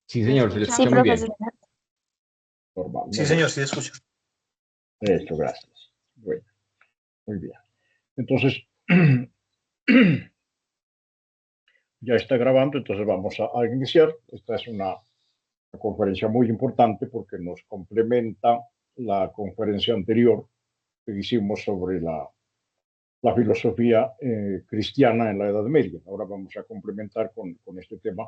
Sí, ¿Me señor, se le escucha? Sí, escucha muy bien. profesor. Normal, Sí, no, señor, sí escucho. Eso, gracias. Bueno, muy bien. Entonces, ya está grabando, entonces vamos a iniciar. Esta es una conferencia muy importante porque nos complementa la conferencia anterior que hicimos sobre la filosofía cristiana en la Edad Media. Ahora vamos a complementar con este tema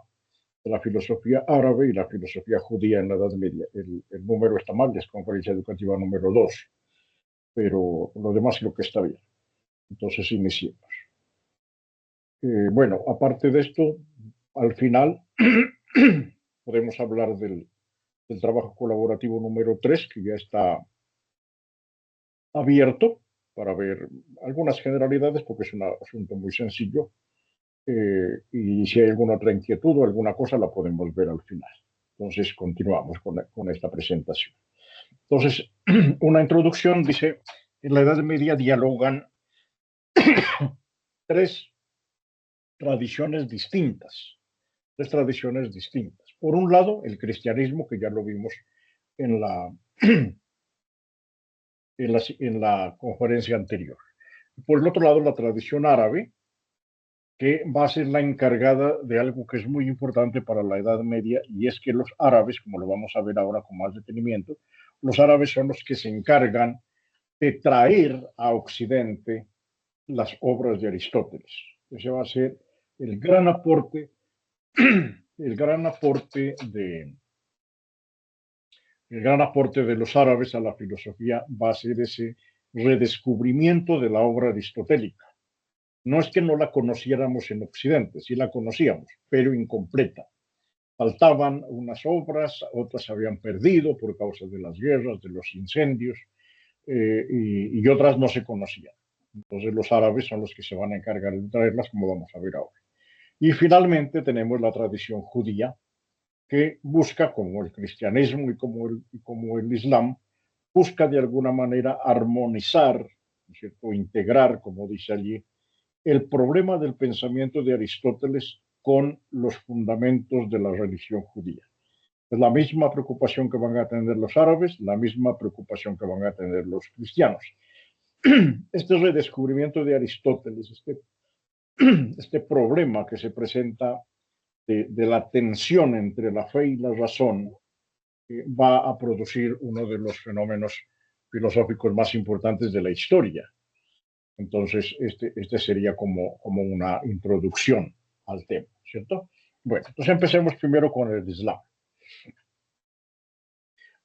de la filosofía árabe y la filosofía judía en la Edad Media. El número está mal, es conferencia educativa número 2, pero lo demás creo que está bien. Entonces iniciemos. Bueno, aparte de esto, al final podemos hablar del trabajo colaborativo número 3, que ya está abierto para ver algunas generalidades, porque es un asunto muy sencillo. Y si hay alguna otra inquietud o alguna cosa, la podemos ver al final. Entonces, continuamos con esta presentación. Entonces, una introducción dice, en la Edad Media dialogan tres tradiciones distintas, tres tradiciones distintas. Por un lado, el cristianismo, que ya lo vimos en la conferencia anterior. Por el otro lado, la tradición árabe, que va a ser la encargada de algo que es muy importante para la Edad Media, y es que los árabes, como lo vamos a ver ahora con más detenimiento, los árabes son los que se encargan de traer a Occidente las obras de Aristóteles. Ese va a ser el gran aporte, el gran aporte de, el gran aporte de los árabes a la filosofía va a ser ese redescubrimiento de la obra aristotélica. No es que no la conociéramos en Occidente, sí la conocíamos, pero incompleta. Faltaban unas obras, otras se habían perdido por causa de las guerras, de los incendios, y otras no se conocían. Entonces los árabes son los que se van a encargar de traerlas, como vamos a ver ahora. Y finalmente tenemos la tradición judía, que busca, como el cristianismo y como el islam, busca de alguna manera armonizar, ¿no es cierto?, integrar, como dice allí, el problema del pensamiento de Aristóteles con los fundamentos de la religión judía. Es la misma preocupación que van a tener los árabes, la misma preocupación que van a tener los cristianos. Este redescubrimiento de Aristóteles, este problema que se presenta de la tensión entre la fe y la razón, va a producir uno de los fenómenos filosóficos más importantes de la historia. Entonces, este sería como una introducción al tema, ¿cierto? Bueno, entonces empecemos primero con el Islam.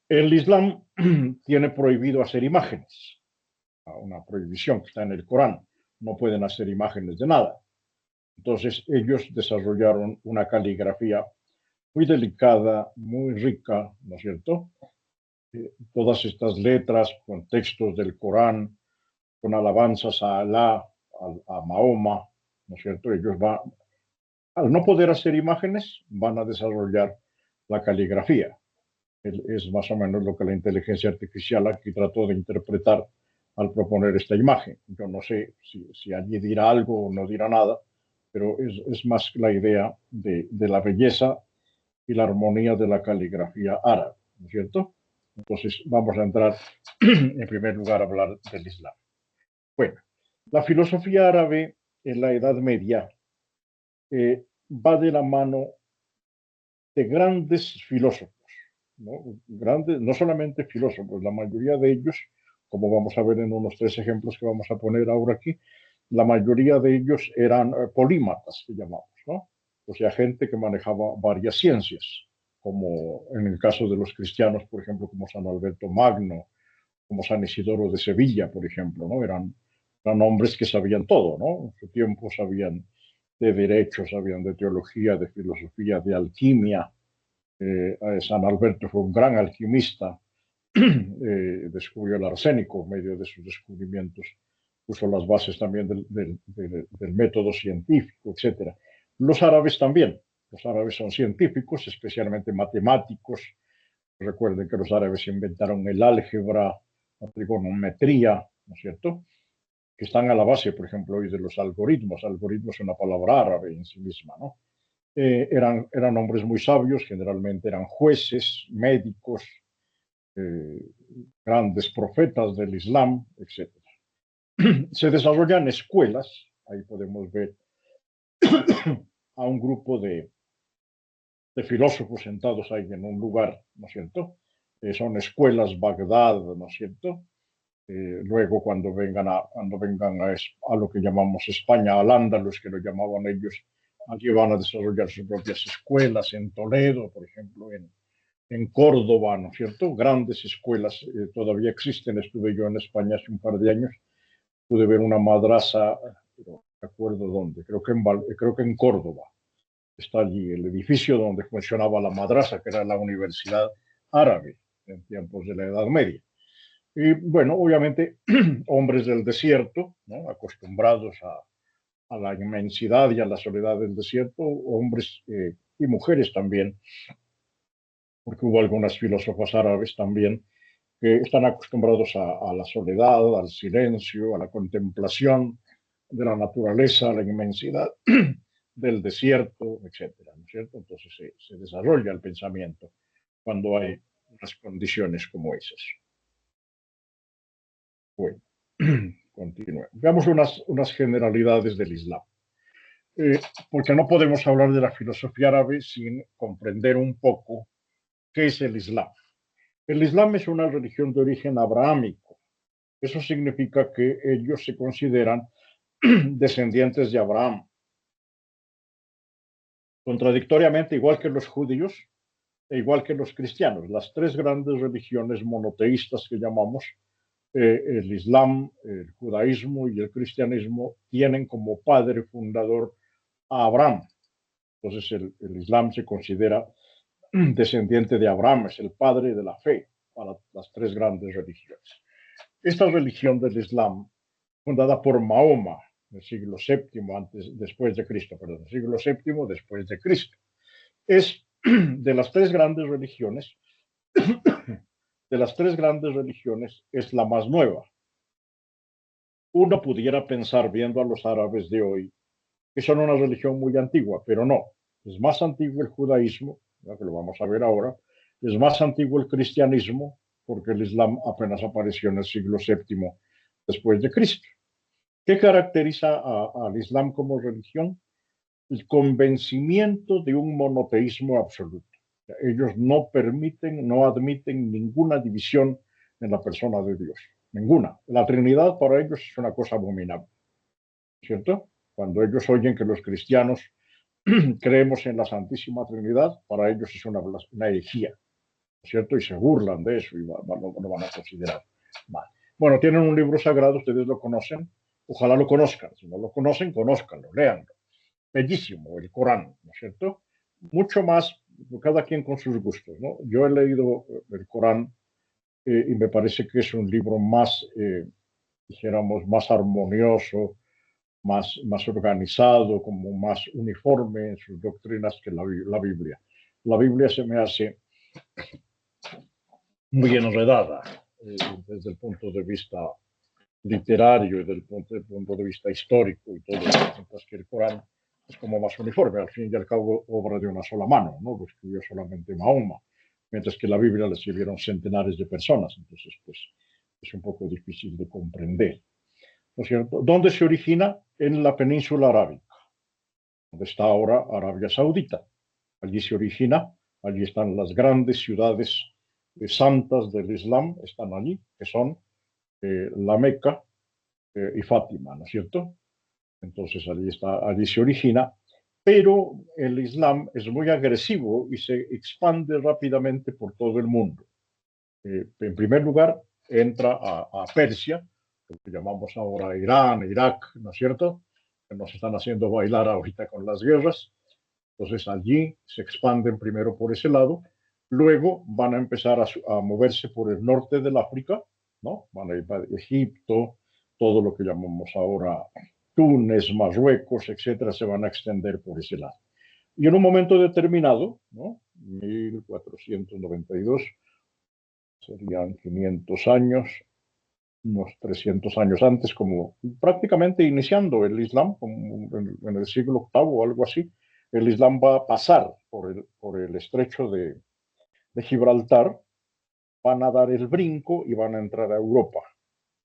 El Islam tiene prohibido hacer imágenes, una prohibición que está en el Corán. No pueden hacer imágenes de nada. Entonces, ellos desarrollaron una caligrafía muy delicada, muy rica, ¿no es cierto? Todas estas letras con textos del Corán, con alabanzas a Alá, a Mahoma, ¿no es cierto? Ellos van, al no poder hacer imágenes, van a desarrollar la caligrafía. Es más o menos lo que la inteligencia artificial aquí trató de interpretar al proponer esta imagen. Yo no sé si allí dirá algo o no dirá nada, pero es más la idea de la belleza y la armonía de la caligrafía árabe, ¿no es cierto? Entonces vamos a entrar en primer lugar a hablar del Islam. Bueno, la filosofía árabe en la Edad Media va de la mano de grandes filósofos, ¿no? Grandes, no solamente filósofos, la mayoría de ellos, como vamos a ver en unos 3 ejemplos que vamos a poner ahora aquí, la mayoría de ellos eran polímatas, que llamamos, ¿no? O sea, gente que manejaba varias ciencias, como en el caso de los cristianos, por ejemplo, como San Alberto Magno, como San Isidoro de Sevilla, por ejemplo, ¿no? Eran hombres que sabían todo, ¿no? En su tiempo sabían de derecho, sabían de teología, de filosofía, de alquimia. San Alberto fue un gran alquimista, descubrió el arsénico en medio de sus descubrimientos, puso las bases también del método científico, etc. Los árabes también, los árabes son científicos, especialmente matemáticos. Recuerden que los árabes inventaron el álgebra, la trigonometría, ¿no es cierto?, que están a la base, por ejemplo, hoy de los algoritmos. Algoritmo es una palabra árabe en sí misma, ¿no? eran hombres muy sabios, generalmente eran jueces, médicos, eh, grandes profetas del Islam, etcétera. Se desarrollan escuelas, ahí podemos ver a un grupo de filósofos sentados ahí en un lugar, ¿no es cierto? Son escuelas Bagdad, ¿no es cierto? Luego cuando vengan a lo que llamamos España, al Andalus, que lo llamaban ellos, allí van a desarrollar sus propias escuelas, en Toledo, por ejemplo, en Córdoba, ¿no es cierto? Grandes escuelas todavía existen. Estuve yo en España hace un par de años, pude ver una madrasa, pero no recuerdo dónde, creo que en Córdoba. Está allí el edificio donde funcionaba la madrasa, que era la Universidad Árabe en tiempos de la Edad Media. Y bueno, obviamente, hombres del desierto, ¿no? Acostumbrados a la inmensidad y a la soledad del desierto, hombres y mujeres también, porque hubo algunas filósofas árabes también que están acostumbrados a la soledad, al silencio, a la contemplación de la naturaleza, a la inmensidad del desierto, etcétera, ¿no es cierto? Entonces se desarrolla el pensamiento cuando hay unas condiciones como esas. Bueno, continúe. Veamos unas generalidades del Islam. Porque no podemos hablar de la filosofía árabe sin comprender un poco qué es el Islam. El Islam es una religión de origen abrahámico. Eso significa que ellos se consideran descendientes de Abraham. Contradictoriamente, igual que los judíos e igual que los cristianos, las tres grandes religiones monoteístas que llamamos, el Islam, el judaísmo y el cristianismo, tienen como padre fundador a Abraham. Entonces el Islam se considera descendiente de Abraham, es el padre de la fe para las tres grandes religiones. Esta religión del Islam, fundada por Mahoma, en el siglo VII después de Cristo, perdón, siglo VII después de Cristo, es de las tres grandes religiones, de las tres grandes religiones, es la más nueva. Uno pudiera pensar, viendo a los árabes de hoy, que son una religión muy antigua, pero no. Es más antiguo el judaísmo, ya que lo vamos a ver ahora, es más antiguo el cristianismo, porque el Islam apenas apareció en el siglo VII después de Cristo. ¿Qué caracteriza al Islam como religión? El convencimiento de un monoteísmo absoluto. Ellos no permiten, no admiten ninguna división en la persona de Dios. Ninguna. La Trinidad para ellos es una cosa abominable. ¿Cierto? Cuando ellos oyen que los cristianos creemos en la Santísima Trinidad, para ellos es una herejía, ¿cierto? Y se burlan de eso y lo van a considerar mal. Bueno, tienen un libro sagrado, ustedes lo conocen, ojalá lo conozcan. Si no lo conocen, conózcanlo, léanlo. Bellísimo, el Corán, ¿no es cierto? Mucho más, cada quien con sus gustos, ¿no? Yo he leído el Corán y me parece que es un libro más, dijéramos, más armonioso, más organizado, como más uniforme en sus doctrinas que la Biblia. La Biblia se me hace muy enredada desde el punto de vista literario y del punto de vista histórico y todo, mientras que el Corán es como más uniforme, al fin y al cabo obra de una sola mano, ¿no? Lo escribió solamente Mahoma, mientras que la Biblia la escribieron centenares de personas, entonces pues es un poco difícil de comprender, ¿no es cierto? ¿Dónde se origina? En la península arábica, donde está ahora Arabia Saudita. Allí se origina, allí están las grandes ciudades santas del Islam, están allí, que son la Meca y Fátima, ¿no es cierto? Entonces allí se origina, pero el Islam es muy agresivo y se expande rápidamente por todo el mundo. En primer lugar, entra a Persia, lo que llamamos ahora Irán, Irak, ¿no es cierto? Que nos están haciendo bailar ahorita con las guerras. Entonces allí se expanden primero por ese lado, luego van a empezar a moverse por el norte del África, ¿no? Van a ir a Egipto, todo lo que llamamos ahora Túnez, Marruecos, etcétera, se van a extender por ese lado. Y en un momento determinado, ¿no? 1492, serían 500 años, unos 300 años antes, como prácticamente iniciando el Islam, como en el siglo VIII o algo así, el Islam va a pasar por el estrecho de Gibraltar, van a dar el brinco y van a entrar a Europa.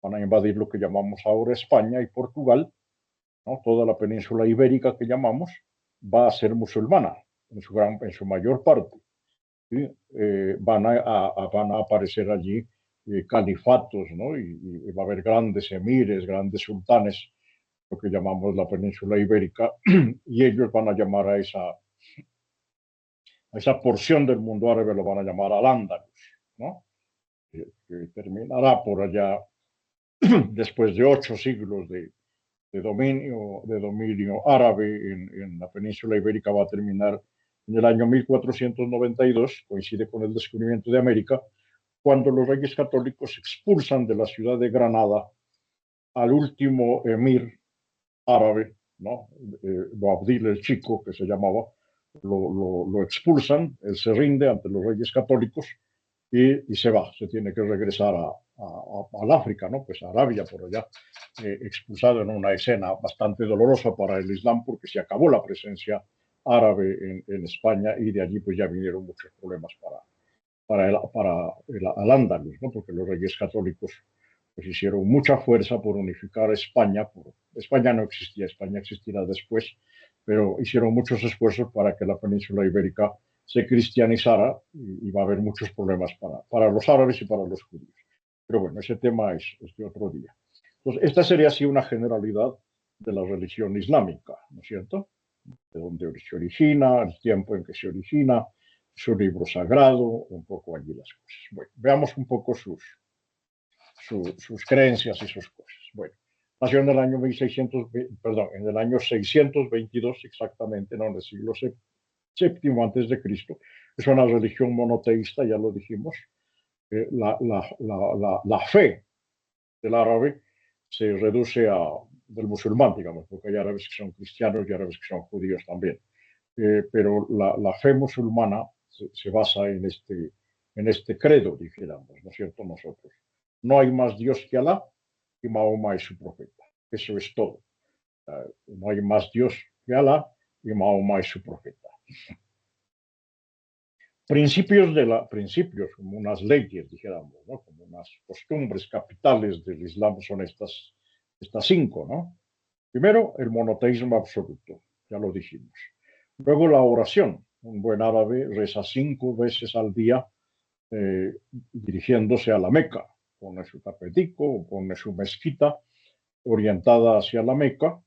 Van a invadir lo que llamamos ahora España y Portugal, ¿no? Toda la península ibérica que llamamos va a ser musulmana en su mayor parte. ¿Sí? Van a aparecer allí califatos, ¿no? Y va a haber grandes emires, grandes sultanes, lo que llamamos la península ibérica, y ellos van a llamar a esa porción del mundo árabe, lo van a llamar Al-Ándalus, ¿no? Que terminará por allá después de 8 siglos de dominio árabe en la península ibérica, va a terminar en el año 1492, coincide con el descubrimiento de América, cuando los reyes católicos expulsan de la ciudad de Granada al último emir árabe, ¿no? Boabdil el Chico, que se llamaba, lo expulsan, él se rinde ante los reyes católicos y se va, se tiene que regresar al África, ¿no? Pues a Arabia, por allá, expulsado en una escena bastante dolorosa para el Islam, porque se acabó la presencia árabe en España y de allí pues ya vinieron muchos problemas para el Al-Ándalus, ¿no? Porque los reyes católicos pues hicieron mucha fuerza por unificar España. España no existía, España existirá después, pero hicieron muchos esfuerzos para que la península ibérica se cristianizara y va a haber muchos problemas para los árabes y para los judíos. Pero bueno, ese tema es de otro día. Entonces, esta sería así una generalidad de la religión islámica, ¿no es cierto? De dónde se origina, el tiempo en que se origina, su libro sagrado, un poco allí las cosas. Bueno, veamos un poco sus creencias y sus cosas. Bueno, nació en el año 1600, perdón, en el año 622 exactamente, no, en el siglo séptimo antes de Cristo. Es una religión monoteísta, ya lo dijimos. La fe del árabe se reduce del musulmán, digamos, porque hay árabes que son cristianos y árabes que son judíos también. Pero la fe musulmana se basa en este credo, dijéramos, ¿no es cierto? Nosotros. No hay más Dios que Alá y Mahoma es su profeta. Eso es todo. No hay más Dios que Alá y Mahoma es su profeta. Principios, como unas leyes, dijéramos, ¿no? Como unas costumbres capitales del Islam son estas 5, ¿no? Primero, el monoteísmo absoluto, ya lo dijimos. Luego, la oración. Un buen árabe reza 5 veces al día dirigiéndose a la Meca. Pone su tapetico, pone su mezquita orientada hacia la Meca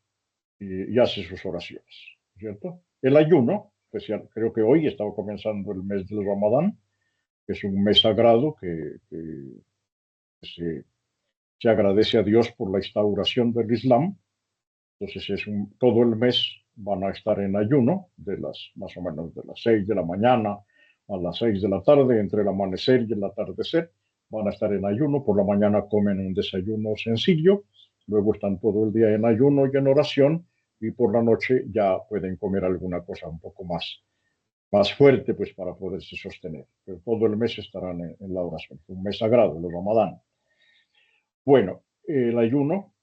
y hace sus oraciones, ¿cierto? El ayuno, especial, creo que hoy estaba comenzando el mes del Ramadán, que es un mes sagrado que se agradece a Dios por la instauración del Islam. Entonces todo el mes van a estar en ayuno, más o menos de las 6 de la mañana a las 6 de la tarde, entre el amanecer y el atardecer, van a estar en ayuno. Por la mañana comen un desayuno sencillo, luego están todo el día en ayuno y en oración, y por la noche ya pueden comer alguna cosa un poco más fuerte, pues para poderse sostener. Pero todo el mes estarán en la oración. Es un mes sagrado, el Ramadán. Bueno, el ayuno,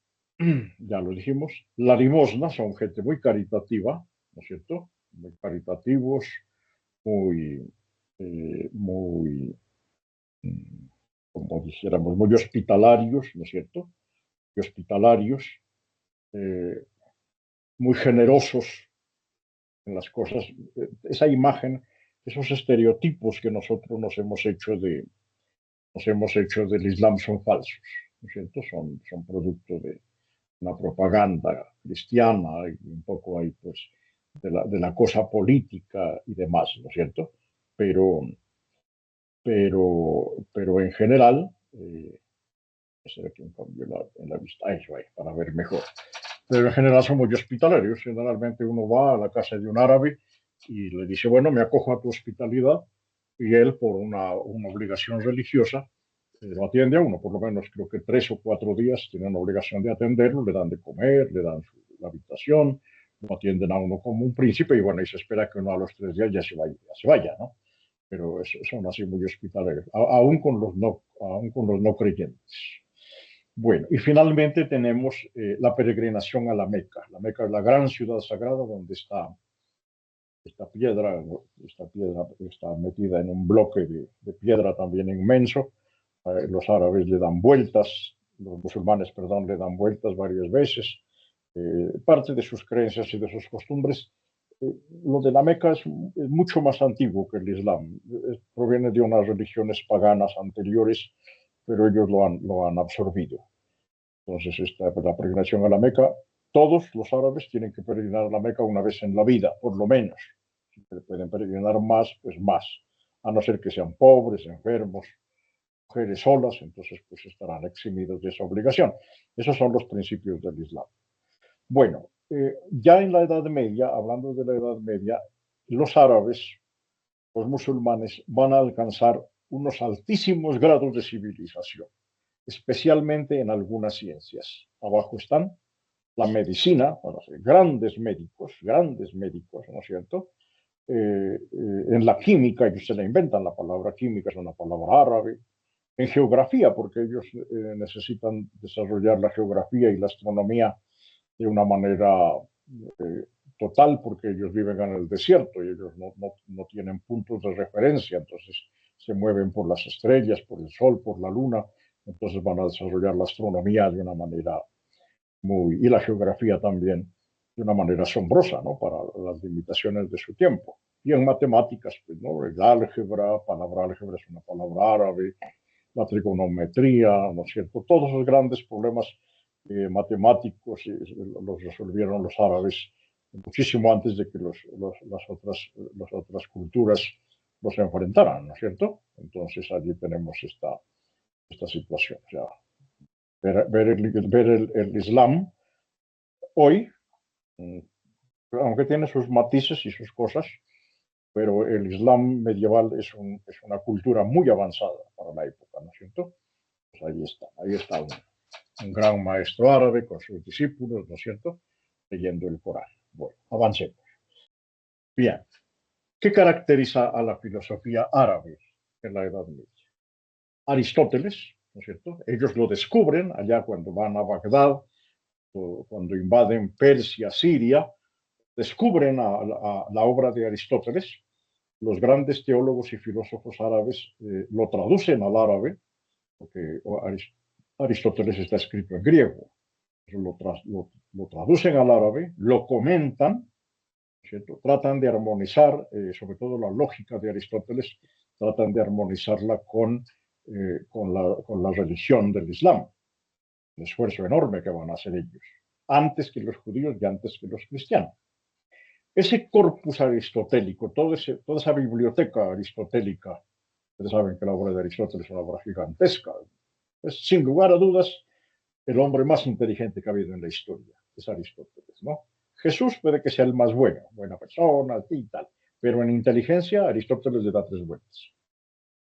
ya lo dijimos, la limosna, son gente muy caritativa, ¿no es cierto? Muy caritativos, muy, muy, como dijéramos, muy hospitalarios, ¿no es cierto? Y hospitalarios, eh, muy generosos en las cosas. Esa imagen, esos estereotipos que nosotros nos hemos hecho del Islam son falsos, ¿no es cierto? Son producto de una propaganda cristiana y un poco ahí, pues, de la cosa política y demás, ¿no es cierto? Pero, pero en general, aquí un cambio en la vista, eso ahí, para ver mejor. Pero en general son muy hospitalarios. Generalmente uno va a la casa de un árabe y le dice, bueno, me acojo a tu hospitalidad, y él, por una obligación religiosa, lo atiende a uno, por lo menos creo que 3 o 4 días tiene una obligación de atenderlo, le dan de comer, le dan la habitación, lo atienden a uno como un príncipe y bueno, y se espera que uno a los 3 días ya se vaya, ¿no? Pero son así muy hospitalarios, aún con los no creyentes. Bueno, y finalmente tenemos la peregrinación a la Meca. La Meca es la gran ciudad sagrada donde está esta piedra está metida en un bloque de piedra también inmenso. Los árabes le dan vueltas, los musulmanes, perdón, le dan vueltas varias veces. Parte de sus creencias y de sus costumbres. Lo de la Meca es mucho más antiguo que el Islam. Proviene de unas religiones paganas anteriores, pero ellos lo han absorbido. Entonces, la peregrinación a la Meca, todos los árabes tienen que peregrinar a la Meca una vez en la vida, por lo menos. Si pueden peregrinar más, pues más. A no ser que sean pobres, enfermos, mujeres solas, entonces pues estarán eximidos de esa obligación. Esos son los principios del Islam. Bueno, ya en la Edad Media, hablando de la Edad Media, los árabes, los musulmanes, van a alcanzar unos altísimos grados de civilización, especialmente en algunas ciencias. Abajo están la medicina, para ser grandes médicos, ¿no es cierto? En la química, ellos se la inventan, la palabra química es una palabra árabe. En geografía, porque ellos necesitan desarrollar la geografía y la astronomía de una manera total, porque ellos viven en el desierto y ellos no tienen puntos de referencia, entonces se mueven por las estrellas, por el sol, por la luna, entonces van a desarrollar la astronomía de una manera y la geografía también, de una manera asombrosa, ¿no? Para las limitaciones de su tiempo. Y en matemáticas, pues, ¿no? El álgebra, palabra álgebra es una palabra árabe, la trigonometría, ¿no es cierto? Todos los grandes problemas matemáticos los resolvieron los árabes muchísimo antes de que las otras culturas los enfrentaran, ¿no es cierto? Entonces allí tenemos esta situación. O sea, ver el Islam hoy, aunque tiene sus matices y sus cosas, pero el Islam medieval es una cultura muy avanzada para la época, ¿no es cierto? Pues ahí está un gran maestro árabe con sus discípulos, ¿no es cierto?, leyendo el Corán. Bueno, avancemos. Bien, ¿qué caracteriza a la filosofía árabe en la Edad Media? Aristóteles, ¿no es cierto? Ellos lo descubren allá cuando van a Bagdad, o cuando invaden Persia, Siria, descubren a la obra de Aristóteles. Los grandes teólogos y filósofos árabes lo traducen al árabe, porque Aristóteles está escrito en griego. Lo traducen al árabe, lo comentan, ¿cierto? Tratan de armonizar, sobre todo la lógica de Aristóteles, tratan de armonizarla con la religión del Islam. Un esfuerzo enorme que van a hacer ellos, antes que los judíos y antes que los cristianos. Ese corpus aristotélico, toda esa biblioteca aristotélica, ustedes saben que la obra de Aristóteles es una obra gigantesca, es sin lugar a dudas el hombre más inteligente que ha habido en la historia, es Aristóteles, ¿no? Jesús puede que sea el más bueno, buena persona y tal, pero en inteligencia Aristóteles le da tres vueltas,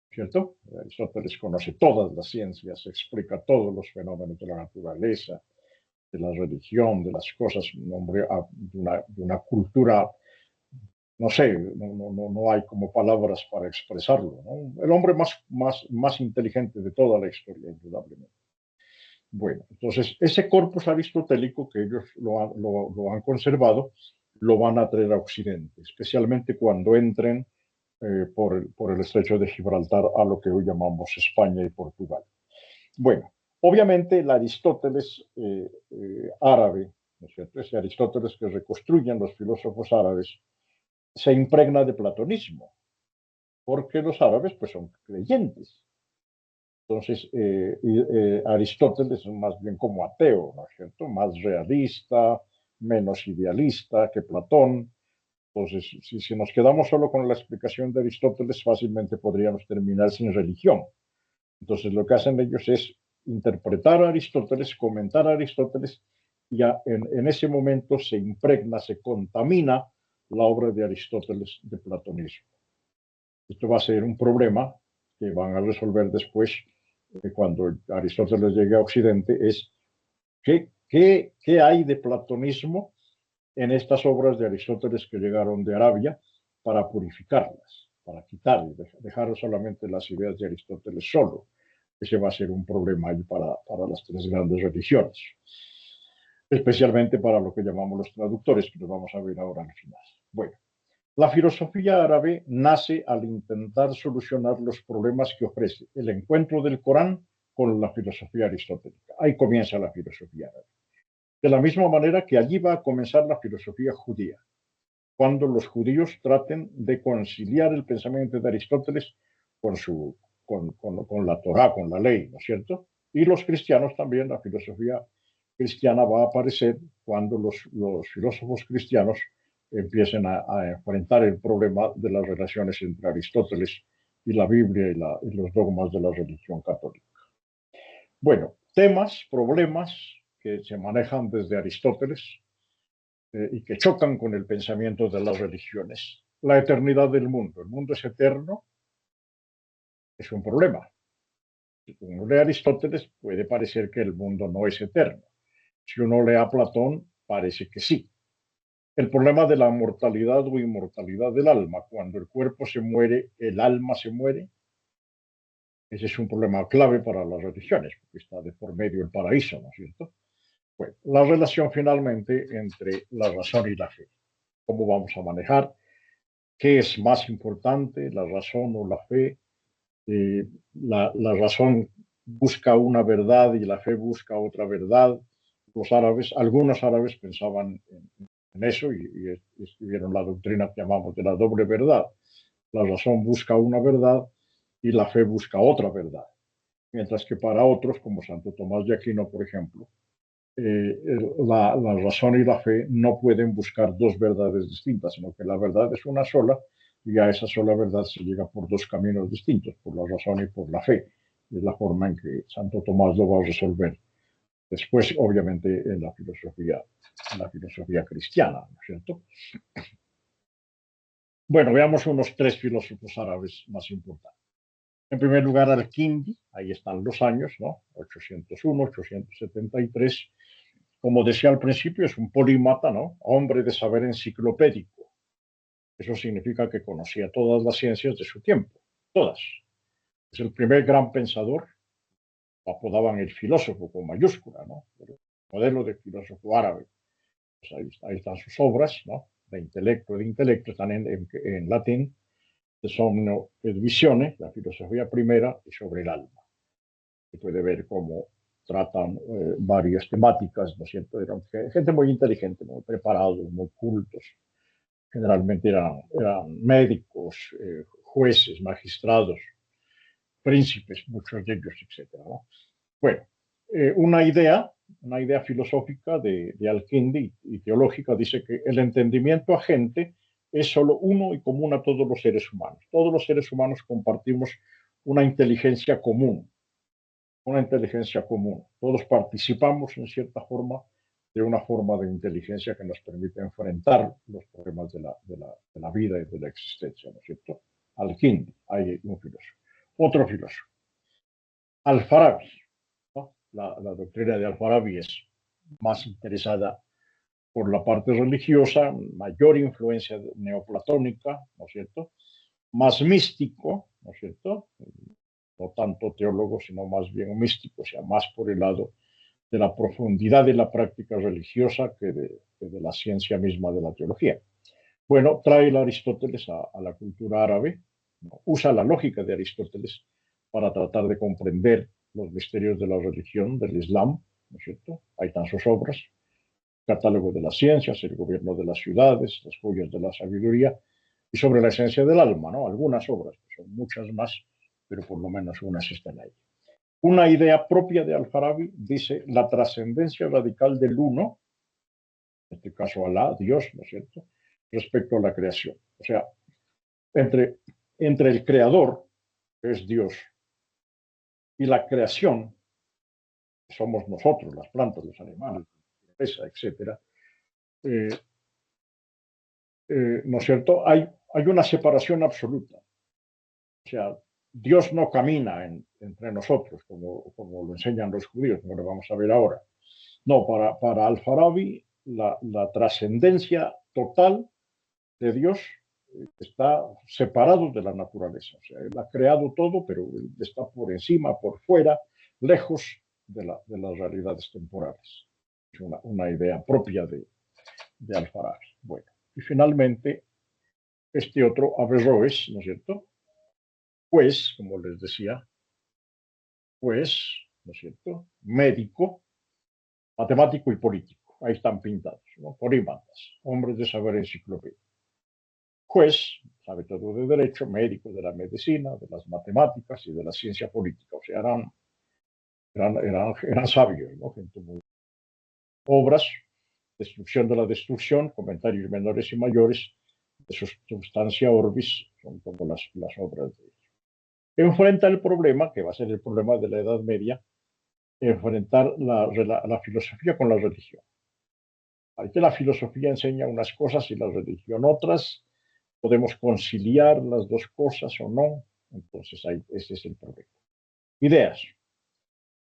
¿cierto? Aristóteles conoce todas las ciencias, explica todos los fenómenos de la naturaleza, de la religión, de las cosas, un hombre de una cultura, no sé, no hay como palabras para expresarlo, ¿no? El hombre más inteligente de toda la historia, indudablemente. Bueno, entonces ese corpus aristotélico que ellos lo han conservado, lo van a traer a Occidente, especialmente cuando entren por el estrecho de Gibraltar a lo que hoy llamamos España y Portugal. Bueno, obviamente el Aristóteles árabe, ¿no es cierto? Ese Aristóteles que reconstruyen los filósofos árabes, se impregna de platonismo, porque los árabes pues son creyentes. Entonces, Aristóteles es más bien como ateo, ¿no es cierto? Más realista, menos idealista que Platón. Entonces, si nos quedamos solo con la explicación de Aristóteles, fácilmente podríamos terminar sin religión. Entonces, lo que hacen ellos es interpretar a Aristóteles, comentar a Aristóteles, y en ese momento se impregna, se contamina la obra de Aristóteles de platonismo. Esto va a ser un problema que van a resolver después cuando Aristóteles llegue a Occidente, es qué hay de platonismo en estas obras de Aristóteles que llegaron de Arabia para purificarlas, para quitar y dejar solamente las ideas de Aristóteles solo. Ese va a ser un problema ahí para las tres grandes religiones, especialmente para lo que llamamos los traductores, que los vamos a ver ahora al final. Bueno, La filosofía árabe nace al intentar solucionar los problemas que ofrece el encuentro del Corán con la filosofía aristotélica. Ahí comienza la filosofía árabe. De la misma manera que allí va a comenzar la filosofía judía, cuando los judíos traten de conciliar el pensamiento de Aristóteles con, con la Torá, con la ley, ¿no es cierto? Y los cristianos también, la filosofía cristiana va a aparecer cuando los filósofos cristianos empiecen a enfrentar el problema de las relaciones entre Aristóteles y la Biblia y los dogmas de la religión católica. Bueno, temas, problemas que se manejan desde Aristóteles y que chocan con el pensamiento de las religiones. La eternidad del mundo. El mundo es eterno, es un problema. Si uno lee a Aristóteles, puede parecer que el mundo no es eterno. Si uno lee a Platón, parece que sí. El problema de la mortalidad o inmortalidad del alma, cuando el cuerpo se muere, el alma se muere, ese es un problema clave para las religiones, porque está de por medio el paraíso, ¿no es cierto? Bueno, la relación finalmente entre la razón y la fe. ¿Cómo vamos a manejar? ¿Qué es más importante, la razón o la fe? La razón busca una verdad y la fe busca otra verdad. Los árabes, algunos árabes pensaban en eso y escribieron la doctrina que llamamos de la doble verdad. La razón busca una verdad y la fe busca otra verdad. Mientras que para otros, como Santo Tomás de Aquino, por ejemplo, la razón y la fe no pueden buscar dos verdades distintas, sino que la verdad es una sola y a esa sola verdad se llega por dos caminos distintos, por la razón y por la fe. Es la forma en que Santo Tomás lo va a resolver. Después, obviamente, en la filosofía cristiana, ¿no es cierto? Bueno, veamos unos tres filósofos árabes más importantes. En primer lugar, Al-Kindi, ahí están los años, ¿no? 801, 873. Como decía al principio, es un polímata, ¿no? Hombre de saber enciclopédico. Eso significa que conocía todas las ciencias de su tiempo, todas. Es el primer gran pensador, lo apodaban el filósofo con mayúscula, ¿no? El modelo de filósofo árabe. Pues ahí están sus obras, ¿no? De intelecto, están en latín, de Somno et Visione, la filosofía primera, y sobre el alma. Se puede ver cómo tratan varias temáticas, ¿no es cierto? Eran gente muy inteligente, muy preparados, muy cultos. Generalmente eran médicos, jueces, magistrados, príncipes, muchos de ellos, etcétera, ¿no? Bueno, una idea filosófica de Al-Kindi y teológica dice que el entendimiento agente es solo uno y común a todos los seres humanos. Todos los seres humanos compartimos una inteligencia común, una inteligencia común. Todos participamos en cierta forma de una forma de inteligencia que nos permite enfrentar los problemas de la vida y de la existencia, ¿no es cierto? Al-Kindi, hay un filósofo. Otro filósofo, Al-Farabi, ¿no? La doctrina de Al-Farabi es más interesada por la parte religiosa, mayor influencia neoplatónica, ¿no es cierto? Más místico, ¿no es cierto? No tanto teólogo, sino más bien místico, o sea, más por el lado de la profundidad de la práctica religiosa que de la ciencia misma de la teología. Bueno, trae a Aristóteles a la cultura árabe, ¿no? Usa la lógica de Aristóteles para tratar de comprender los misterios de la religión, del Islam, ¿no es cierto? Ahí están sus obras, Catálogo de las Ciencias, El Gobierno de las Ciudades, Las Joyas de la Sabiduría, y sobre la esencia del alma, ¿no? Algunas obras, son muchas más, pero por lo menos unas están ahí. Una idea propia de Al-Farabi dice la trascendencia radical del uno, en este caso Alá, Dios, ¿no es cierto?, respecto a la creación. O sea, entre el creador, que es Dios, y la creación, que somos nosotros, las plantas, los animales, la naturaleza, etcétera, eh, ¿no es cierto?, hay una separación absoluta. O sea, Dios no camina entre nosotros, como lo enseñan los judíos, como lo vamos a ver ahora. No, para Al-Farabi, la trascendencia total de Dios está separado de la naturaleza. O sea, Él ha creado todo, pero Él está por encima, por fuera, lejos de las realidades temporales. Es una idea propia de Al-Farabi. Bueno, y finalmente este otro Averroes, ¿no es cierto? Pues, como les decía, pues, ¿no es cierto? Médico, matemático y político. Ahí están pintados, ¿no? Polímatas, hombres de saber enciclopédico. Juez, sabe todo de derecho, médico de la medicina, de las matemáticas y de la ciencia política. O sea, eran sabios, ¿no? Gente muy... Obras, Destrucción de la destrucción, comentarios menores y mayores, de Substancia Orbis, son como las obras de ellos. Enfrenta el problema, que va a ser el problema de la Edad Media, enfrentar la filosofía con la religión. Hay que la filosofía enseña unas cosas y la religión otras, podemos conciliar las dos cosas o no, entonces ese es el problema. Ideas.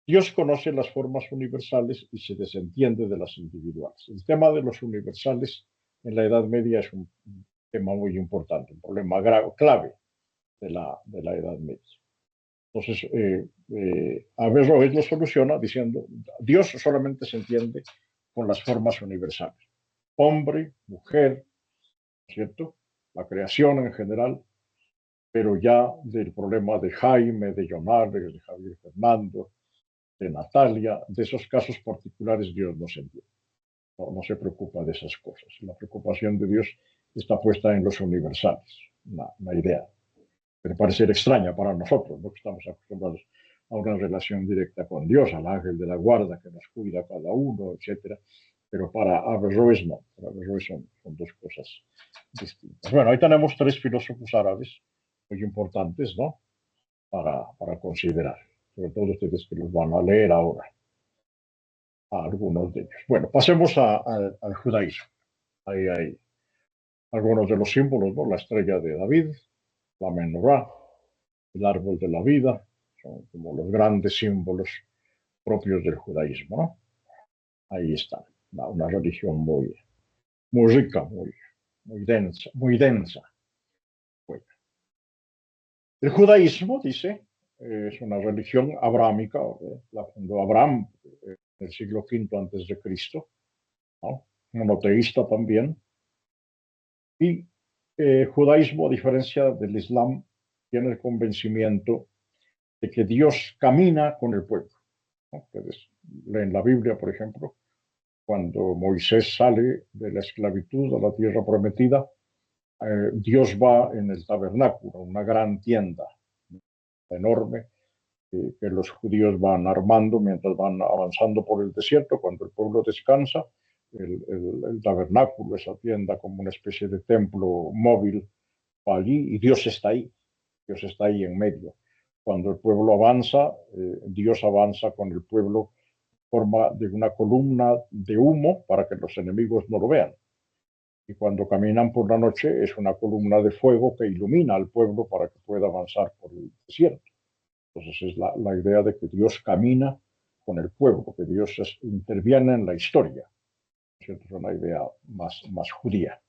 Dios conoce las formas universales y se desentiende de las individuales. El tema de los universales en la Edad Media es un tema muy importante, un problema clave de la Edad Media. Entonces, Averroes lo soluciona diciendo, Dios solamente se entiende con las formas universales. Hombre, mujer, ¿cierto? La creación en general, pero ya del problema de Jaime, de Jonales, de Javier Fernando, de Natalia, de esos casos particulares Dios no se entiende, no se preocupa de esas cosas. La preocupación de Dios está puesta en los universales, una idea que parece extraña para nosotros, ¿no? Que estamos acostumbrados a una relación directa con Dios, al ángel de la guarda que nos cuida a cada uno, etcétera. Pero para Averroes no, para Averroes son dos cosas distintas. Bueno, ahí tenemos tres filósofos árabes muy importantes, ¿no? Para considerar, sobre todo ustedes que los van a leer ahora, a algunos de ellos. Bueno, pasemos al judaísmo. Ahí hay algunos de los símbolos, ¿no? La estrella de David, la menorá, el árbol de la vida, son como los grandes símbolos propios del judaísmo, ¿no? Ahí está, una religión muy rica, muy densa, muy densa. Bueno, el judaísmo, dice, es una religión abrámica, la fundó Abraham en el siglo V antes de Cristo, ¿no? Monoteísta también, y judaísmo, a diferencia del Islam, tiene el convencimiento de que Dios camina con el pueblo, ¿no? Ustedes leen la Biblia, por ejemplo, cuando Moisés sale de la esclavitud a la tierra prometida, Dios va en el tabernáculo, una gran tienda enorme que los judíos van armando mientras van avanzando por el desierto. Cuando el pueblo descansa, el tabernáculo, esa tienda como una especie de templo móvil, va allí y Dios está ahí en medio. Cuando el pueblo avanza, Dios avanza con el pueblo forma de una columna de humo para que los enemigos no lo vean. Y cuando caminan por la noche es una columna de fuego que ilumina al pueblo para que pueda avanzar por el desierto. Entonces es la idea de que Dios camina con el pueblo, que Dios interviene en la historia. ¿Cierto? Es una idea más judía.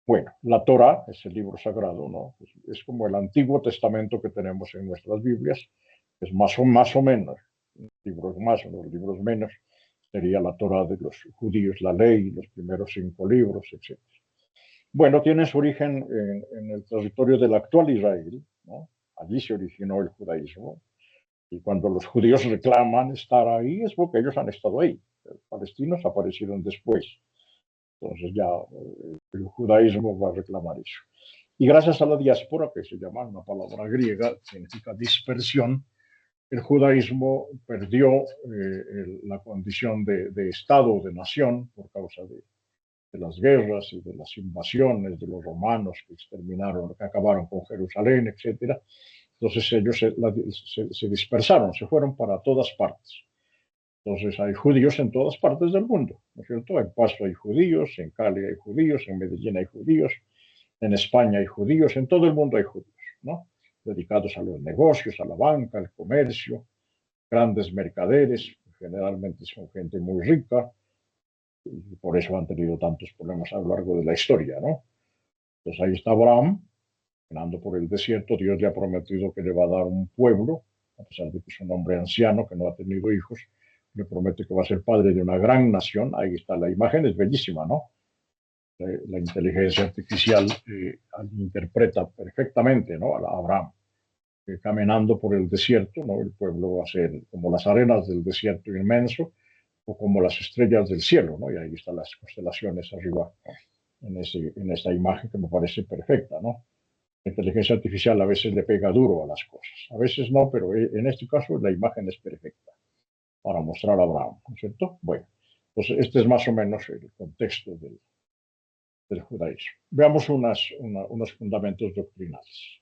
Bueno, la Torah es el libro sagrado, ¿no? Es como el Antiguo Testamento que tenemos en nuestras Biblias, es más o menos, libros más o los libros menos, sería la Torah de los judíos, la ley, los primeros 5 libros, etc. Bueno, tiene su origen en el territorio del actual Israel, ¿no? Allí se originó el judaísmo, y cuando los judíos reclaman estar ahí es porque ellos han estado ahí. Los palestinos aparecieron después. Entonces ya el judaísmo va a reclamar eso. Y gracias a la diáspora, que se llama una palabra griega, significa dispersión, el judaísmo perdió la condición de Estado o de nación por causa de las guerras y de las invasiones de los romanos que exterminaron, que acabaron con Jerusalén, etcétera. Entonces ellos se dispersaron, se fueron para todas partes. Entonces hay judíos en todas partes del mundo, ¿no es cierto? En Pasto hay judíos, en Cali hay judíos, en Medellín hay judíos, en España hay judíos, en todo el mundo hay judíos, ¿no? Dedicados a los negocios, a la banca, al comercio, grandes mercaderes, generalmente son gente muy rica, y por eso han tenido tantos problemas a lo largo de la historia, ¿no? Entonces ahí está Abraham, caminando por el desierto, Dios le ha prometido que le va a dar un pueblo, a pesar de que es un hombre anciano que no ha tenido hijos, le promete que va a ser padre de una gran nación. Ahí está la imagen, es bellísima, ¿no? La inteligencia artificial interpreta perfectamente, ¿no? A Abraham caminando por el desierto, ¿no? El pueblo va a ser como las arenas del desierto inmenso o como las estrellas del cielo, ¿no? Y ahí están las constelaciones arriba, ¿no? En esta imagen que me parece perfecta, ¿no? La inteligencia artificial a veces le pega duro a las cosas, a veces no, pero en este caso la imagen es perfecta para mostrar a Abraham, ¿no es cierto? Bueno, pues este es más o menos el contexto del judaísmo. Veamos unos fundamentos doctrinales.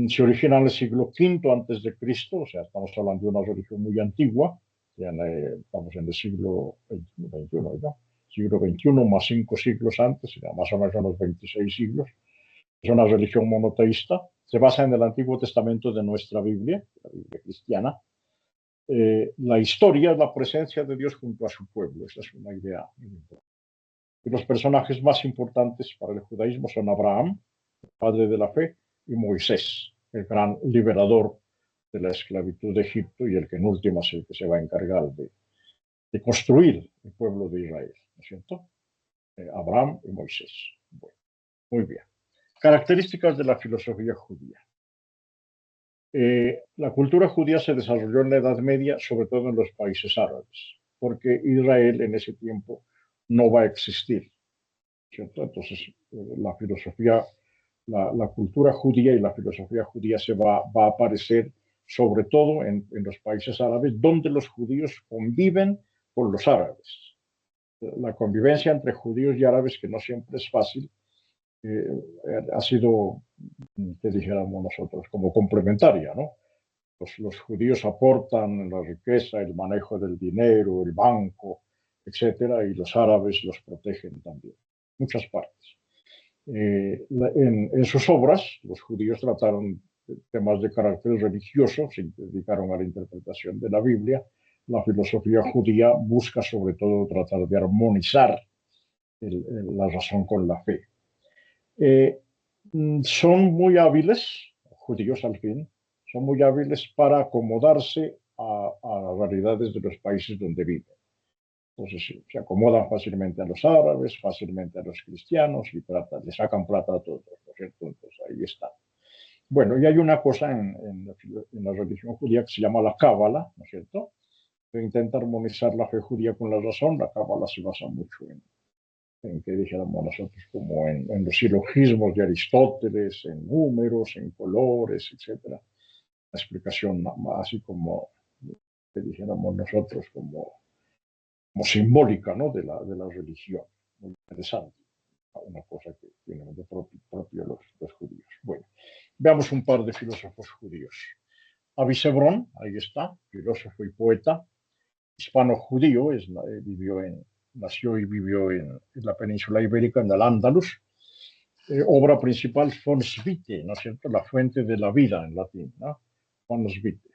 Se origina en el siglo V antes de Cristo, o sea, estamos hablando de una religión muy antigua, ya estamos en el siglo XXI, ¿no? Siglo XXI más 5 siglos antes, más o menos unos 26 siglos. Es una religión monoteísta, se basa en el Antiguo Testamento de nuestra Biblia, la Biblia cristiana. La historia es la presencia de Dios junto a su pueblo, esa es una idea muy importante. Y los personajes más importantes para el judaísmo son Abraham, el padre de la fe, y Moisés, el gran liberador de la esclavitud de Egipto y el que en última es el que se va a encargar de construir el pueblo de Israel, ¿no es cierto? Abraham y Moisés. Bueno, muy bien. Características de la filosofía judía. La cultura judía se desarrolló en la Edad Media, sobre todo en los países árabes, porque Israel en ese tiempo no va a existir, ¿cierto? Entonces, la filosofía, la cultura judía y la filosofía judía va a aparecer sobre todo en los países árabes, donde los judíos conviven con los árabes. La convivencia entre judíos y árabes, que no siempre es fácil, ha sido, que dijéramos nosotros, como complementaria, ¿no? Los judíos aportan la riqueza, el manejo del dinero, el banco, etcétera, y los árabes los protegen también. Muchas partes. En sus obras, los judíos trataron temas de carácter religioso, se dedicaron a la interpretación de la Biblia. La filosofía judía busca sobre todo tratar de armonizar la razón con la fe. Son muy hábiles, judíos al fin, son muy hábiles para acomodarse a las realidades de los países donde viven. Entonces se acomodan fácilmente a los árabes, fácilmente a los cristianos y le sacan plata a todos, ¿no es cierto? Entonces ahí está. Bueno, y hay una cosa en la religión judía que se llama la cábala, ¿no es cierto? Que intenta armonizar la fe judía con la razón. La cábala se basa mucho en que dijéramos nosotros, como en los silogismos de Aristóteles, en números, en colores, etcétera. La explicación así como que dijéramos nosotros, como simbólica, ¿no? de la religión. Muy interesante. Una cosa que tienen de propio los judíos. Bueno, veamos un par de filósofos judíos. Avicebrón, ahí está, filósofo y poeta, hispano-judío, nació y vivió en la península ibérica, en el Andalus. Obra principal, Fons Vitae, ¿no es cierto? La fuente de la vida en latín, ¿no? Fons Vitae.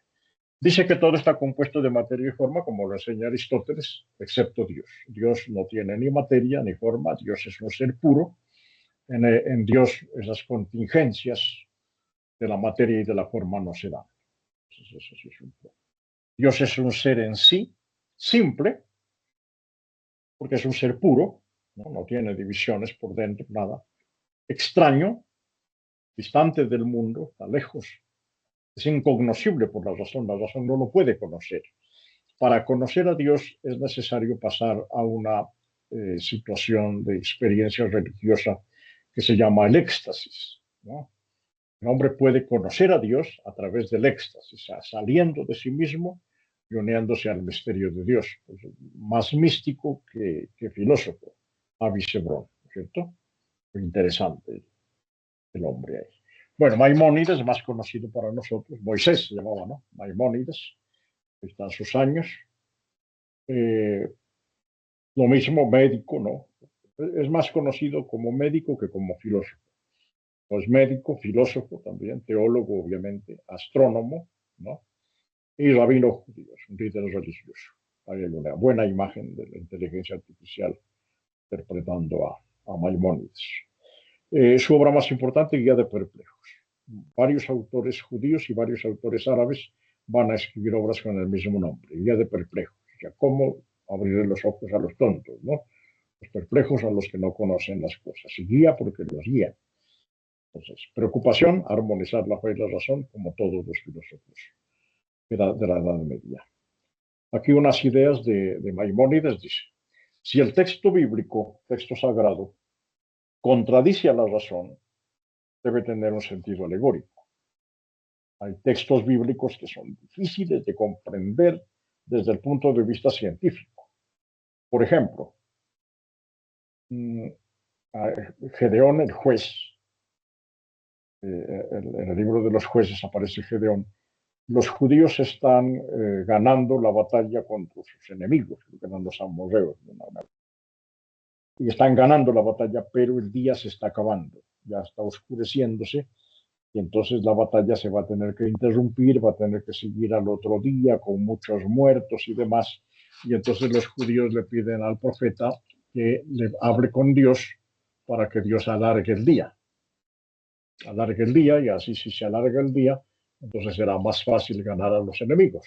Dice que todo está compuesto de materia y forma, como lo enseña Aristóteles, excepto Dios. Dios no tiene ni materia ni forma, Dios es un ser puro. En Dios esas contingencias de la materia y de la forma no se dan. Entonces, eso sí es Dios es un ser en sí, simple, porque es un ser puro, no tiene divisiones por dentro, nada. Extraño, distante del mundo, está lejos, es incognoscible por la razón no lo puede conocer. Para conocer a Dios es necesario pasar a una situación de experiencia religiosa que se llama el éxtasis, ¿no? El hombre puede conocer a Dios a través del éxtasis, saliendo de sí mismo y uniéndose al misterio de Dios. Pues, más místico que filósofo, Avicebrón, ¿cierto? Interesante el hombre ahí. Bueno, Maimónides, más conocido para nosotros, Moisés se llamaba, ¿no? Maimónides, están sus años. Lo mismo médico, ¿no? Es más conocido como médico que como filósofo. Pues médico, filósofo también, teólogo, obviamente, astrónomo, ¿no? Y rabino judío, un líder religioso. Hay una buena imagen de la inteligencia artificial interpretando a Maimónides. Su obra más importante, Guía de Perplejos. Varios autores judíos y varios autores árabes van a escribir obras con el mismo nombre, Guía de Perplejos. O sea, cómo abrir los ojos a los tontos, ¿no? Los perplejos son los que no conocen las cosas, y guía porque los guía. Entonces, preocupación, armonizar la fe y la razón, como todos los filósofos de la Edad Media. Aquí unas ideas de Maimónides, dice, si el texto bíblico, texto sagrado, contradice a la razón, debe tener un sentido alegórico. Hay textos bíblicos que son difíciles de comprender desde el punto de vista científico. Por ejemplo, Gedeón, el juez, en el libro de los jueces aparece Gedeón. Los judíos están ganando la batalla contra sus enemigos, que eran los amorreos, y están ganando la batalla, pero el día se está acabando, ya está oscureciéndose, y entonces la batalla se va a tener que interrumpir, va a tener que seguir al otro día con muchos muertos y demás, y entonces los judíos le piden al profeta que le hable con Dios para que Dios alargue el día. Alargue el día, y así si se alarga el día, entonces será más fácil ganar a los enemigos.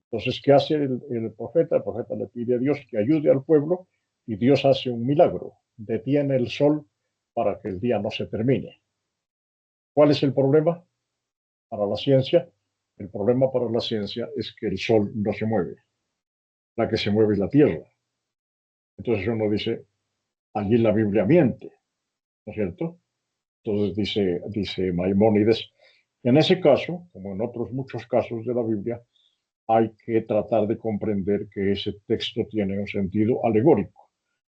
Entonces, ¿qué hace el profeta? El profeta le pide a Dios que ayude al pueblo y Dios hace un milagro. Detiene el sol para que el día no se termine. ¿Cuál es el problema para la ciencia? El problema para la ciencia es que el sol no se mueve. La que se mueve es la tierra. Entonces uno dice, allí la Biblia miente, ¿no es cierto? Entonces dice Maimónides, en ese caso, como en otros muchos casos de la Biblia, hay que tratar de comprender que ese texto tiene un sentido alegórico.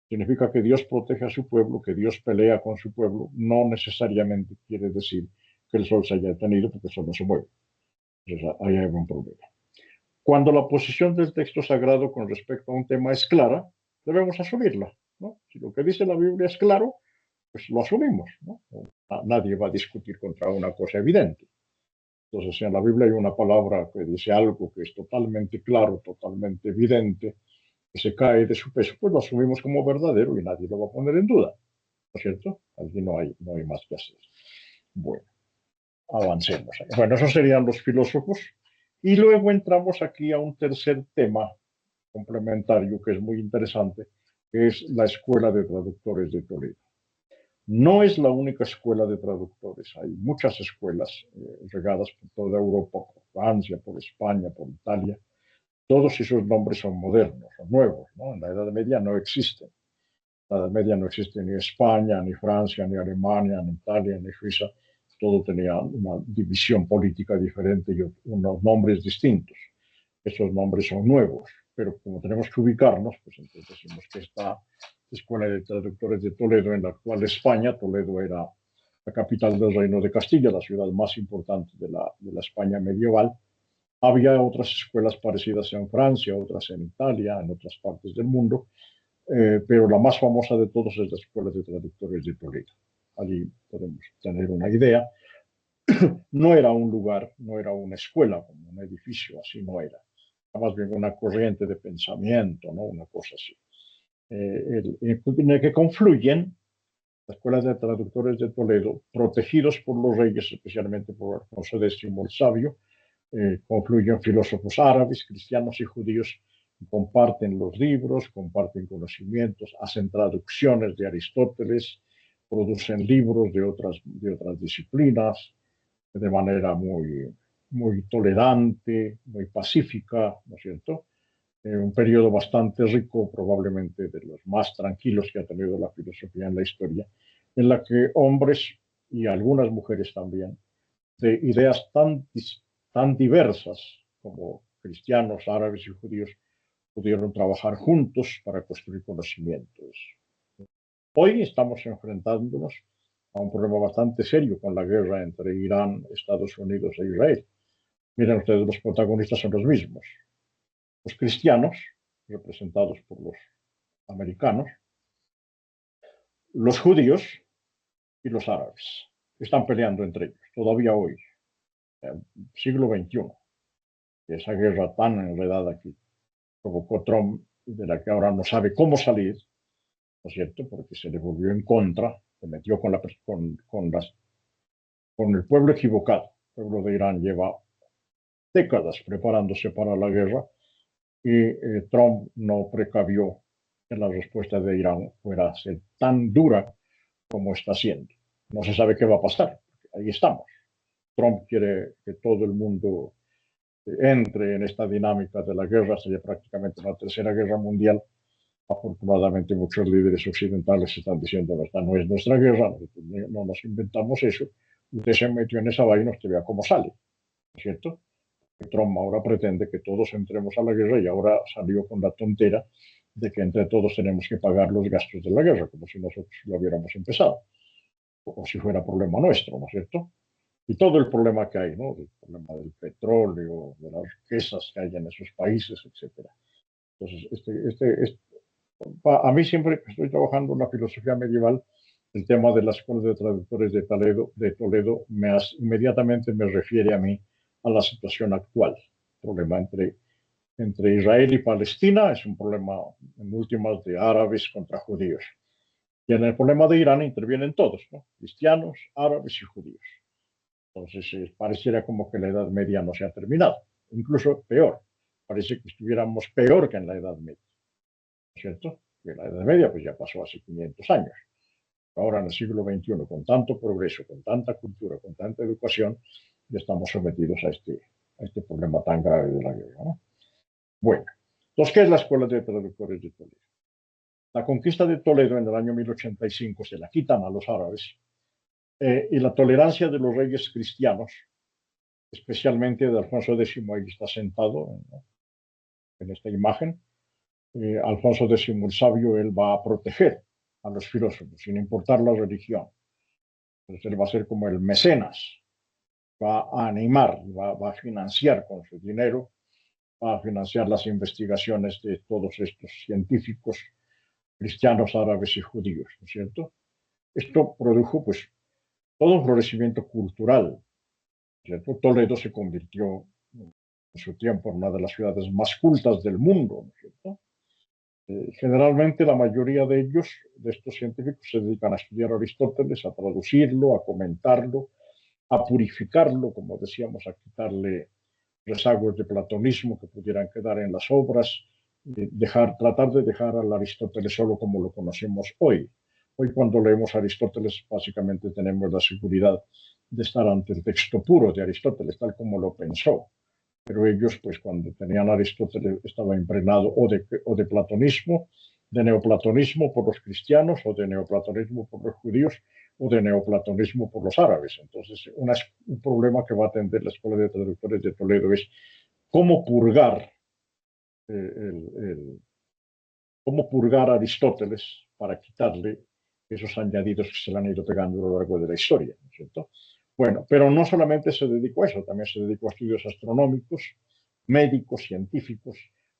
Significa que Dios protege a su pueblo, que Dios pelea con su pueblo. No necesariamente quiere decir que el sol se haya detenido porque el sol no se mueve. Entonces, ahí hay un problema. Cuando la posición del texto sagrado con respecto a un tema es clara, debemos asumirla, ¿no? Si lo que dice la Biblia es claro, pues lo asumimos, ¿no? Nadie va a discutir contra una cosa evidente. Entonces, si en la Biblia hay una palabra que dice algo que es totalmente claro, totalmente evidente, que se cae de su peso, pues lo asumimos como verdadero y nadie lo va a poner en duda, ¿no es cierto? Aquí no hay más que hacer. Bueno, avancemos. Bueno, esos serían los filósofos. Y luego entramos aquí a un tercer tema complementario que es muy interesante, que es la Escuela de Traductores de Toledo. No es la única escuela de traductores, hay muchas escuelas regadas por toda Europa, por Francia, por España, por Italia. Todos esos nombres son modernos, son nuevos, ¿no? En la Edad Media no existen. En la Edad Media no existe ni España, ni Francia, ni Alemania, ni Italia, ni Suiza. Todo tenía una división política diferente y unos nombres distintos. Esos nombres son nuevos, pero como tenemos que ubicarnos, pues entonces decimos que esta Escuela de Traductores de Toledo, en la actual España, Toledo era la capital del Reino de Castilla, la ciudad más importante de la España medieval. Había otras escuelas parecidas en Francia, otras en Italia, en otras partes del mundo, pero la más famosa de todos es la Escuela de Traductores de Toledo. Allí podemos tener una idea. No era un lugar, no era una escuela, como un edificio, así no era. Era más bien una corriente de pensamiento, ¿no? Una cosa así. En el que confluyen las escuelas de traductores de Toledo, protegidos por los reyes, especialmente por Alfonso X el Sabio, confluyen filósofos árabes, cristianos y judíos, y comparten los libros, comparten conocimientos, hacen traducciones de Aristóteles, producen libros de otras disciplinas de manera muy tolerante, muy pacífica, ¿no es cierto? Un periodo bastante rico, probablemente de los más tranquilos que ha tenido la filosofía en la historia, en la que hombres y algunas mujeres también, de ideas tan diversas como cristianos, árabes y judíos, pudieron trabajar juntos para construir conocimientos. Hoy estamos enfrentándonos a un problema bastante serio con la guerra entre Irán, Estados Unidos e Israel. Miren ustedes, los protagonistas son los mismos. Los cristianos, representados por los americanos, los judíos y los árabes. Están peleando entre ellos, todavía hoy, siglo XXI. Esa guerra tan enredada que provocó Trump, de la que ahora no sabe cómo salir, ¿no es cierto? Porque se le volvió en contra, se metió con el pueblo equivocado. El pueblo de Irán lleva décadas preparándose para la guerra y Trump no precavió que la respuesta de Irán fuera a ser tan dura como está siendo. No se sabe qué va a pasar. Ahí estamos. Trump quiere que todo el mundo entre en esta dinámica de la guerra, sería prácticamente una tercera guerra mundial. Afortunadamente, muchos líderes occidentales están diciendo: esta no es nuestra guerra, no nos inventamos eso, usted se metió en esa vaina, usted vea cómo sale, ¿no es cierto? Trump ahora pretende que todos entremos a la guerra y ahora salió con la tontera de que entre todos tenemos que pagar los gastos de la guerra, como si nosotros lo hubiéramos empezado, o si fuera problema nuestro, ¿no es cierto? Y todo el problema que hay, ¿no? El problema del petróleo, de las riquezas que hay en esos países, etcétera. Entonces, a mí siempre que estoy trabajando en la filosofía medieval, el tema de la escuela de traductores de Toledo inmediatamente me refiere a mí a la situación actual. El problema entre Israel y Palestina es un problema en últimas de árabes contra judíos. Y en el problema de Irán intervienen todos, ¿no? Cristianos, árabes y judíos. Entonces, pareciera como que la Edad Media no se ha terminado. Incluso peor, parece que estuviéramos peor que en la Edad Media, ¿no es cierto? Que la Edad Media pues ya pasó hace 500 años. Ahora en el siglo XXI, con tanto progreso, con tanta cultura, con tanta educación, ya estamos sometidos a este problema tan grave de la guerra, ¿no? Bueno, entonces, ¿qué es la Escuela de Traductores de Toledo? La conquista de Toledo en el año 1085 se la quitan a los árabes, y la tolerancia de los reyes cristianos, especialmente de Alfonso X, ahí está sentado en esta imagen. Alfonso X el Sabio, él va a proteger a los filósofos, sin importar la religión. Entonces él va a ser como el mecenas, va a animar, va a financiar con su dinero, va a financiar las investigaciones de todos estos científicos cristianos, árabes y judíos, ¿no es cierto? Esto produjo pues todo un florecimiento cultural, ¿cierto? Toledo se convirtió en su tiempo en una de las ciudades más cultas del mundo, ¿no es cierto? Generalmente la mayoría de ellos, de estos científicos, se dedican a estudiar Aristóteles, a traducirlo, a comentarlo, a purificarlo, como decíamos, a quitarle rezagos de platonismo que pudieran quedar en las obras, tratar de dejar al Aristóteles solo como lo conocemos hoy. Hoy cuando leemos Aristóteles básicamente tenemos la seguridad de estar ante el texto puro de Aristóteles, tal como lo pensó. Pero ellos, pues cuando tenían Aristóteles, estaba impregnado o de platonismo, de neoplatonismo por los cristianos, o de neoplatonismo por los judíos, o de neoplatonismo por los árabes. Entonces, un problema que va a atender la Escuela de Traductores de Toledo es cómo purgar, eh, el, el, cómo purgar a Aristóteles para quitarle esos añadidos que se le han ido pegando a lo largo de la historia, ¿no es cierto? Bueno, pero no solamente se dedicó a eso, también se dedicó a estudios astronómicos, médicos, científicos.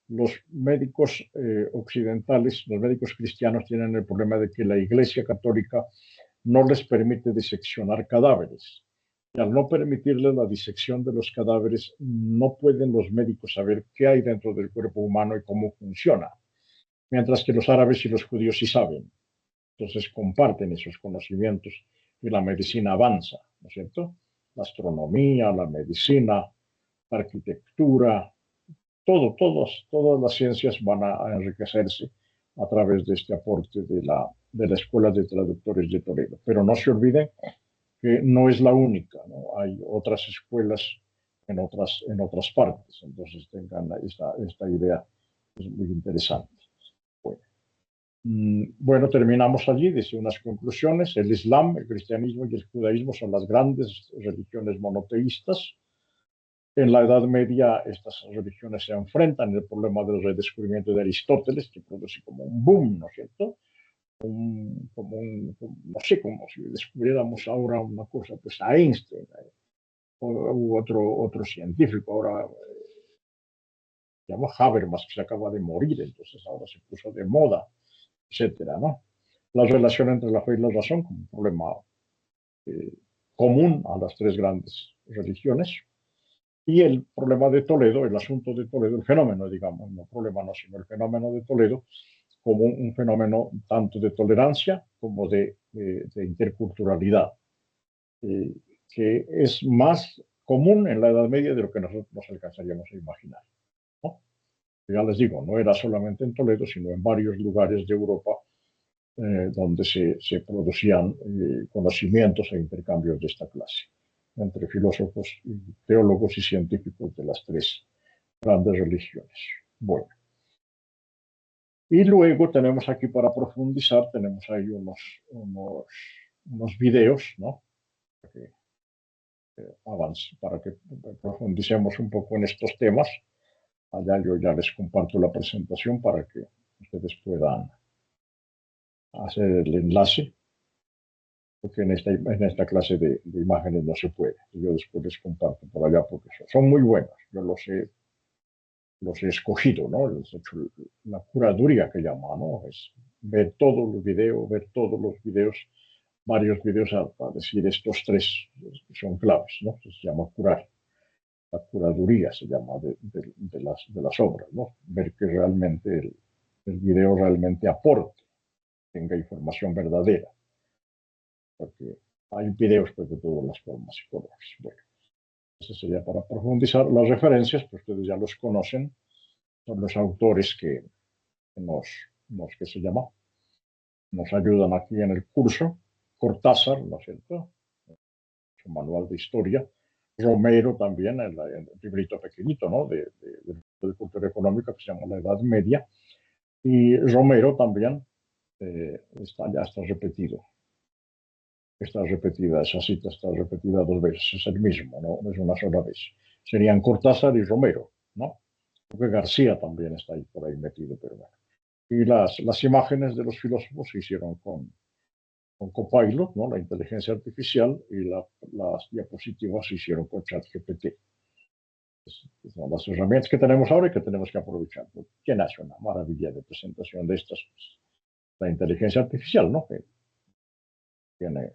Los médicos occidentales, los médicos cristianos tienen el problema de que la Iglesia Católica no les permite diseccionar cadáveres. Y al no permitirles la disección de los cadáveres, no pueden los médicos saber qué hay dentro del cuerpo humano y cómo funciona, mientras que los árabes y los judíos sí saben. Entonces comparten esos conocimientos y la medicina avanza, ¿no es cierto? La astronomía, la medicina, la arquitectura, todas las ciencias van a enriquecerse a través de este aporte de la Escuela de Traductores de Toledo. Pero no se olviden que no es la única, ¿no? Hay otras escuelas en otras partes, entonces tengan esta idea, es muy interesante. Bueno, bueno, terminamos allí, dice unas conclusiones. El Islam, el cristianismo y el judaísmo son las grandes religiones monoteístas. En la Edad Media estas religiones se enfrentan el problema del redescubrimiento de Aristóteles, que produce como un boom, ¿no es cierto? No sé, como si descubriéramos ahora una cosa, pues a Einstein, u otro científico, ahora se llama Habermas, que se acaba de morir, entonces ahora se puso de moda, etcétera, ¿no? La relación entre la fe y la razón como un problema eh, común a las tres grandes religiones. Y el problema de Toledo, el asunto de Toledo, el fenómeno, digamos, no problema no, sino el fenómeno de Toledo, como un fenómeno tanto de tolerancia como de interculturalidad, eh, que es más común en la Edad Media de lo que nosotros nos alcanzaríamos a imaginar, ¿no? Ya les digo, no era solamente en Toledo, sino en varios lugares de Europa donde se producían conocimientos e intercambios de esta clase entre filósofos, y teólogos y científicos de las tres grandes religiones. Bueno, y luego tenemos aquí para profundizar, tenemos ahí unos videos, ¿no? Que, para que profundicemos un poco en estos temas. Allá yo ya les comparto la presentación para que ustedes puedan hacer el enlace, porque en esta clase de imágenes no se puede. Yo después les comparto por allá porque son muy buenos. Yo los he escogido, ¿no? Les he hecho la curaduría que llama, ¿no? Es ver todos los videos, varios videos a decir estos tres son claves, ¿no? Se llama curar. La curaduría se llama de las obras, ¿no? Ver que realmente el video realmente aporte, tenga información verdadera, porque hay videos pues, de todas las formas y colores. Bueno, eso sería para profundizar. Las referencias, pues ustedes ya los conocen, son los autores nos, que se llama, nos ayudan aquí en el curso. Cortázar, ¿no es cierto? Su manual de historia. Romero también, el librito pequeñito, ¿no? De cultura económica que se llama La Edad Media. Y Romero también ya está repetido. Está repetida, esa cita está repetida dos veces, es el mismo, no es una sola vez. Serían Cortázar y Romero, ¿no? Porque García también está ahí por ahí metido, pero bueno. Y las imágenes de los filósofos se hicieron con Copilot, ¿no? La inteligencia artificial, y las diapositivas se hicieron con ChatGPT. Son las herramientas que tenemos ahora y que tenemos que aprovechar. ¿Quién hace una maravilla de presentación de estas? La inteligencia artificial, ¿no? Que tiene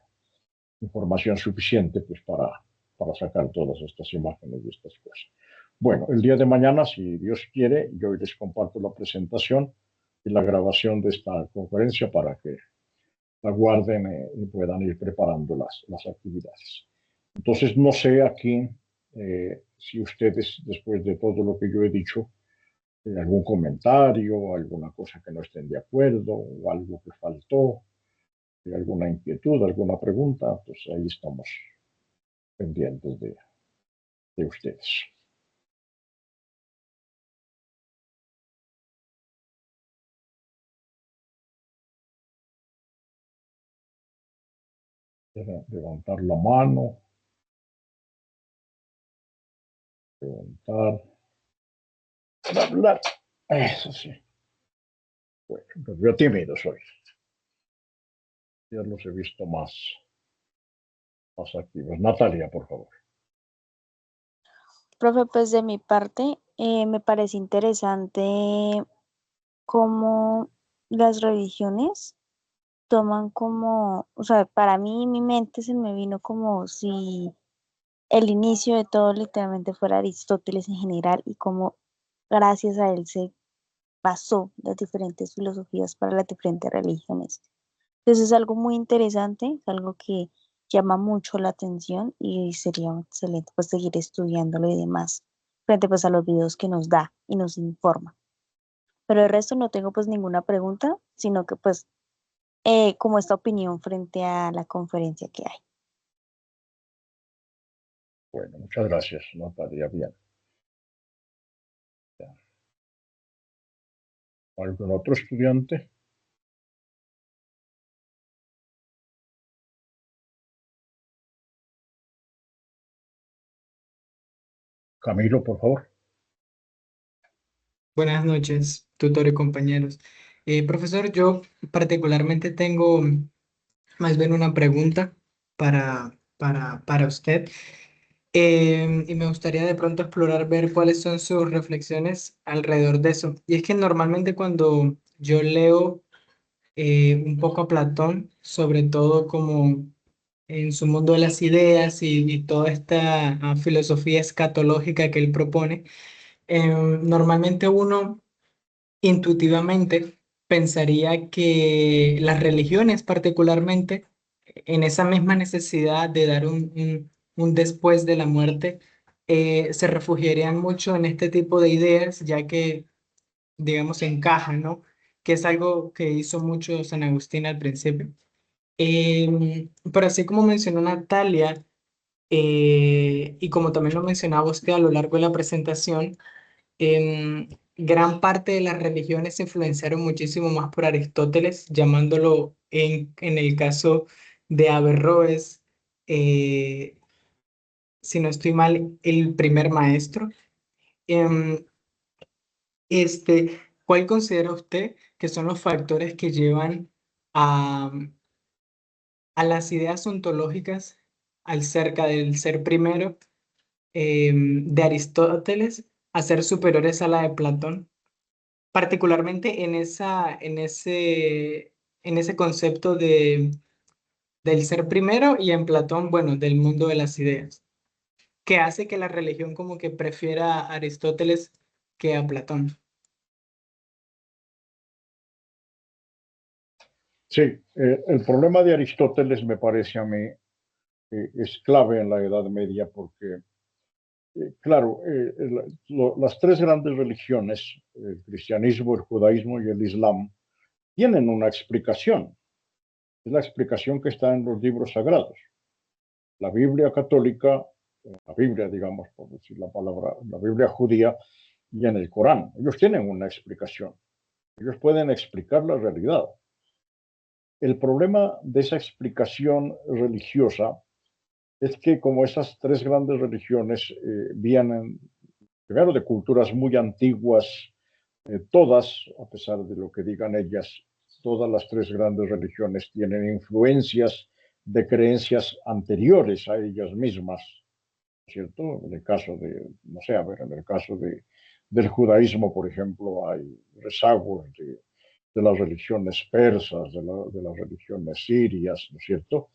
información suficiente pues, para sacar todas estas imágenes y estas cosas. Bueno, el día de mañana, si Dios quiere, yo les comparto la presentación y la grabación de esta conferencia para que la guarden y puedan ir preparando las actividades. Entonces, no sé aquí si ustedes, después de todo lo que yo he dicho, algún comentario, alguna cosa que no estén de acuerdo o algo que faltó, alguna inquietud, alguna pregunta, pues ahí estamos pendientes de ustedes. Levantar la mano, levantar, hablar. Eso sí. Bueno, pues yo tímido soy. Ya los he visto más activos. Natalia, por favor. Profe, pues de mi parte, me parece interesante cómo las religiones toman como, o sea, para mí mi mente se me vino como si el inicio de todo literalmente fuera Aristóteles en general y cómo gracias a él se basó las diferentes filosofías para las diferentes religiones. Entonces es algo muy interesante, es algo que llama mucho la atención y sería excelente pues seguir estudiándolo y demás, frente pues a los videos que nos da y nos informa. Pero el resto no tengo pues ninguna pregunta, sino que pues como esta opinión frente a la conferencia que hay. Bueno, muchas gracias, Natalia. Bien. ¿Algún otro estudiante? Camilo, por favor. Buenas noches, tutor y compañeros. Profesor, yo particularmente tengo más bien una pregunta para usted. Y me gustaría de pronto explorar, ver cuáles son sus reflexiones alrededor de eso. Y es que normalmente cuando yo leo un poco a Platón, sobre todo como en su mundo de las ideas y toda esta filosofía escatológica que él propone, normalmente uno intuitivamente pensaría que las religiones particularmente, en esa misma necesidad de dar un después de la muerte, se refugiarían mucho en este tipo de ideas, ya que digamos, encaja, ¿no? Que es algo que hizo mucho San Agustín al principio. Pero así como mencionó Natalia, y como también lo mencionaba usted a lo largo de la presentación, gran parte de las religiones se influenciaron muchísimo más por Aristóteles, llamándolo en el caso de Averroes, eh, si no estoy mal, el primer maestro. Em, ¿Cuál considera usted que son los factores que llevan a, a las ideas ontológicas acerca del ser primero de Aristóteles a ser superiores a la de Platón? Particularmente en ese concepto del ser primero y en Platón, bueno, del mundo de las ideas, que hace que la religión como que prefiera a Aristóteles que a Platón. Sí, el problema de Aristóteles me parece a mí es clave en la Edad Media porque, claro, las tres grandes religiones, el cristianismo, el judaísmo y el islam, tienen una explicación. Es la explicación que está en los libros sagrados. La Biblia católica, la Biblia, digamos, por decir la palabra, la Biblia judía y en el Corán. Ellos tienen una explicación. Ellos pueden explicar la realidad. El problema de esa explicación religiosa es que como esas tres grandes religiones vienen primero de culturas muy antiguas, todas, a pesar de lo que digan ellas, todas las tres grandes religiones tienen influencias de creencias anteriores a ellas mismas, ¿cierto? En el caso de, no sé, a ver, en el caso del judaísmo, por ejemplo, hay rezagos de las religiones persas, de las religiones sirias, ¿no es cierto?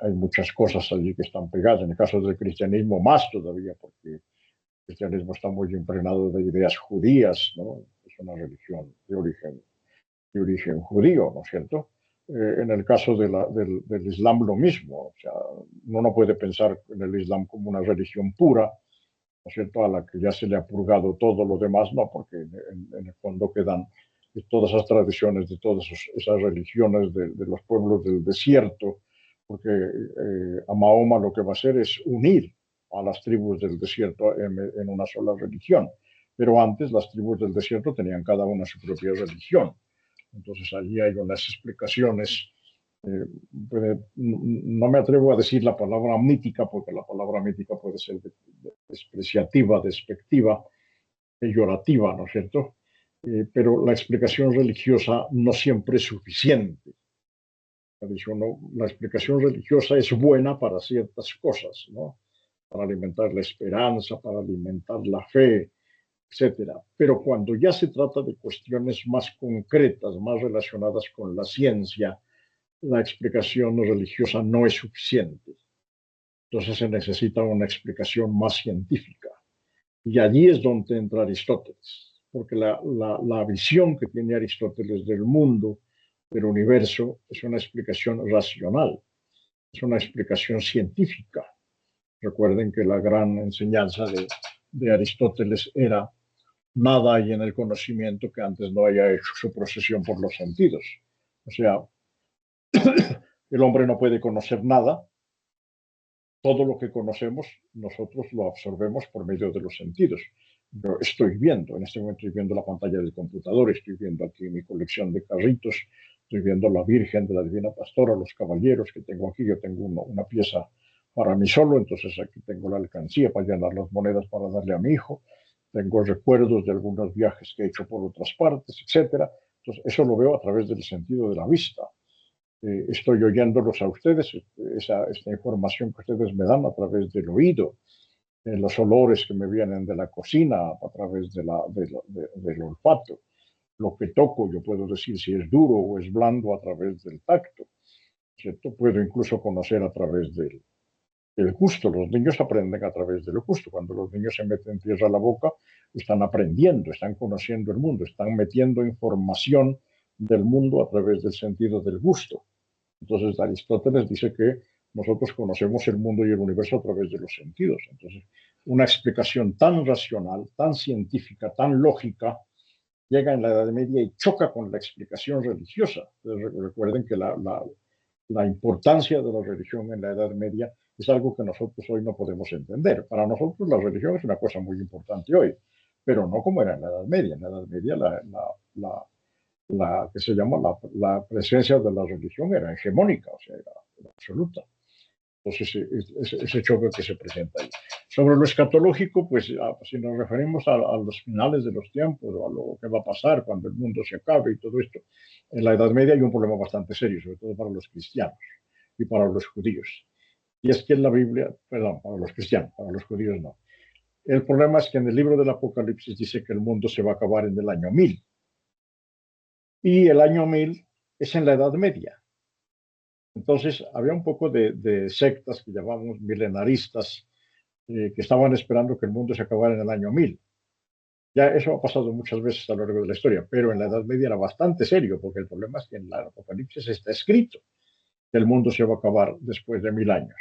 Hay muchas cosas allí que están pegadas. En el caso del cristianismo, más todavía, porque el cristianismo está muy impregnado de ideas judías, ¿no? Es una religión de origen judío, ¿no es cierto? En el caso del Islam lo mismo, o sea, uno no puede pensar en el Islam como una religión pura, ¿no es cierto?, a la que ya se le ha purgado todo lo demás, no, porque en el fondo quedan todas esas tradiciones de todas esas religiones de los pueblos del desierto, porque a Mahoma lo que va a hacer es unir a las tribus del desierto en una sola religión. Pero antes las tribus del desierto tenían cada una su propia religión. Entonces allí hay unas explicaciones. No me atrevo a decir la palabra mítica, porque la palabra mítica puede ser despreciativa, despectiva, peyorativa, ¿no es cierto? Pero la explicación religiosa no siempre es suficiente. La explicación religiosa es buena para ciertas cosas, ¿no? Para alimentar la esperanza, para alimentar la fe, etcétera. Pero cuando ya se trata de cuestiones más concretas, más relacionadas con la ciencia, la explicación religiosa no es suficiente. Entonces se necesita una explicación más científica. Y allí es donde entra Aristóteles, porque la visión que tiene Aristóteles del mundo, del universo, es una explicación racional, es una explicación científica. Recuerden que la gran enseñanza de Aristóteles era nada hay en el conocimiento que antes no haya hecho su procesión por los sentidos. O sea, el hombre no puede conocer nada. Todo lo que conocemos, nosotros lo absorbemos por medio de los sentidos. Yo estoy viendo, en este momento estoy viendo la pantalla del computador, estoy viendo aquí mi colección de carritos, estoy viendo la Virgen de la Divina Pastora, los caballeros que tengo aquí. Yo tengo una pieza para mí solo, entonces aquí tengo la alcancía para llenar las monedas para darle a mi hijo. Tengo recuerdos de algunos viajes que he hecho por otras partes, etcétera. Entonces, eso lo veo a través del sentido de la vista. Estoy oyéndolos a ustedes, esta información que ustedes me dan a través del oído, los olores que me vienen de la cocina a través del olfato. Lo que toco, yo puedo decir si es duro o es blando a través del tacto, ¿cierto? Puedo incluso conocer a través del gusto. Los niños aprenden a través del gusto. Cuando los niños se meten tierra a la boca, están aprendiendo, están conociendo el mundo, están metiendo información del mundo a través del sentido del gusto. Entonces Aristóteles dice que nosotros conocemos el mundo y el universo a través de los sentidos. Entonces, una explicación tan racional, tan científica, tan lógica, llega en la Edad Media y choca con la explicación religiosa. Recuerden que la importancia de la religión en la Edad Media es algo que nosotros hoy no podemos entender. Para nosotros la religión es una cosa muy importante hoy, pero no como era en la Edad Media. En la Edad Media la que se llama la presencia de la religión era hegemónica, o sea, era absoluta. Entonces, ese choque que se presenta ahí. Sobre lo escatológico, pues si nos referimos a los finales de los tiempos o a lo que va a pasar cuando el mundo se acabe y todo esto, en la Edad Media hay un problema bastante serio, sobre todo para los cristianos y para los judíos. Y es que en la Biblia, perdón, para los cristianos, para los judíos no. El problema es que en el libro del Apocalipsis dice que el mundo se va a acabar en el año 1000. Y el año 1000 es en la Edad Media. Entonces, había un poco de sectas que llamamos milenaristas, que estaban esperando que el mundo se acabara en el año 1000. Ya eso ha pasado muchas veces a lo largo de la historia, pero en la Edad Media era bastante serio, porque el problema es que en el Apocalipsis está escrito que el mundo se va a acabar después de 1000 años.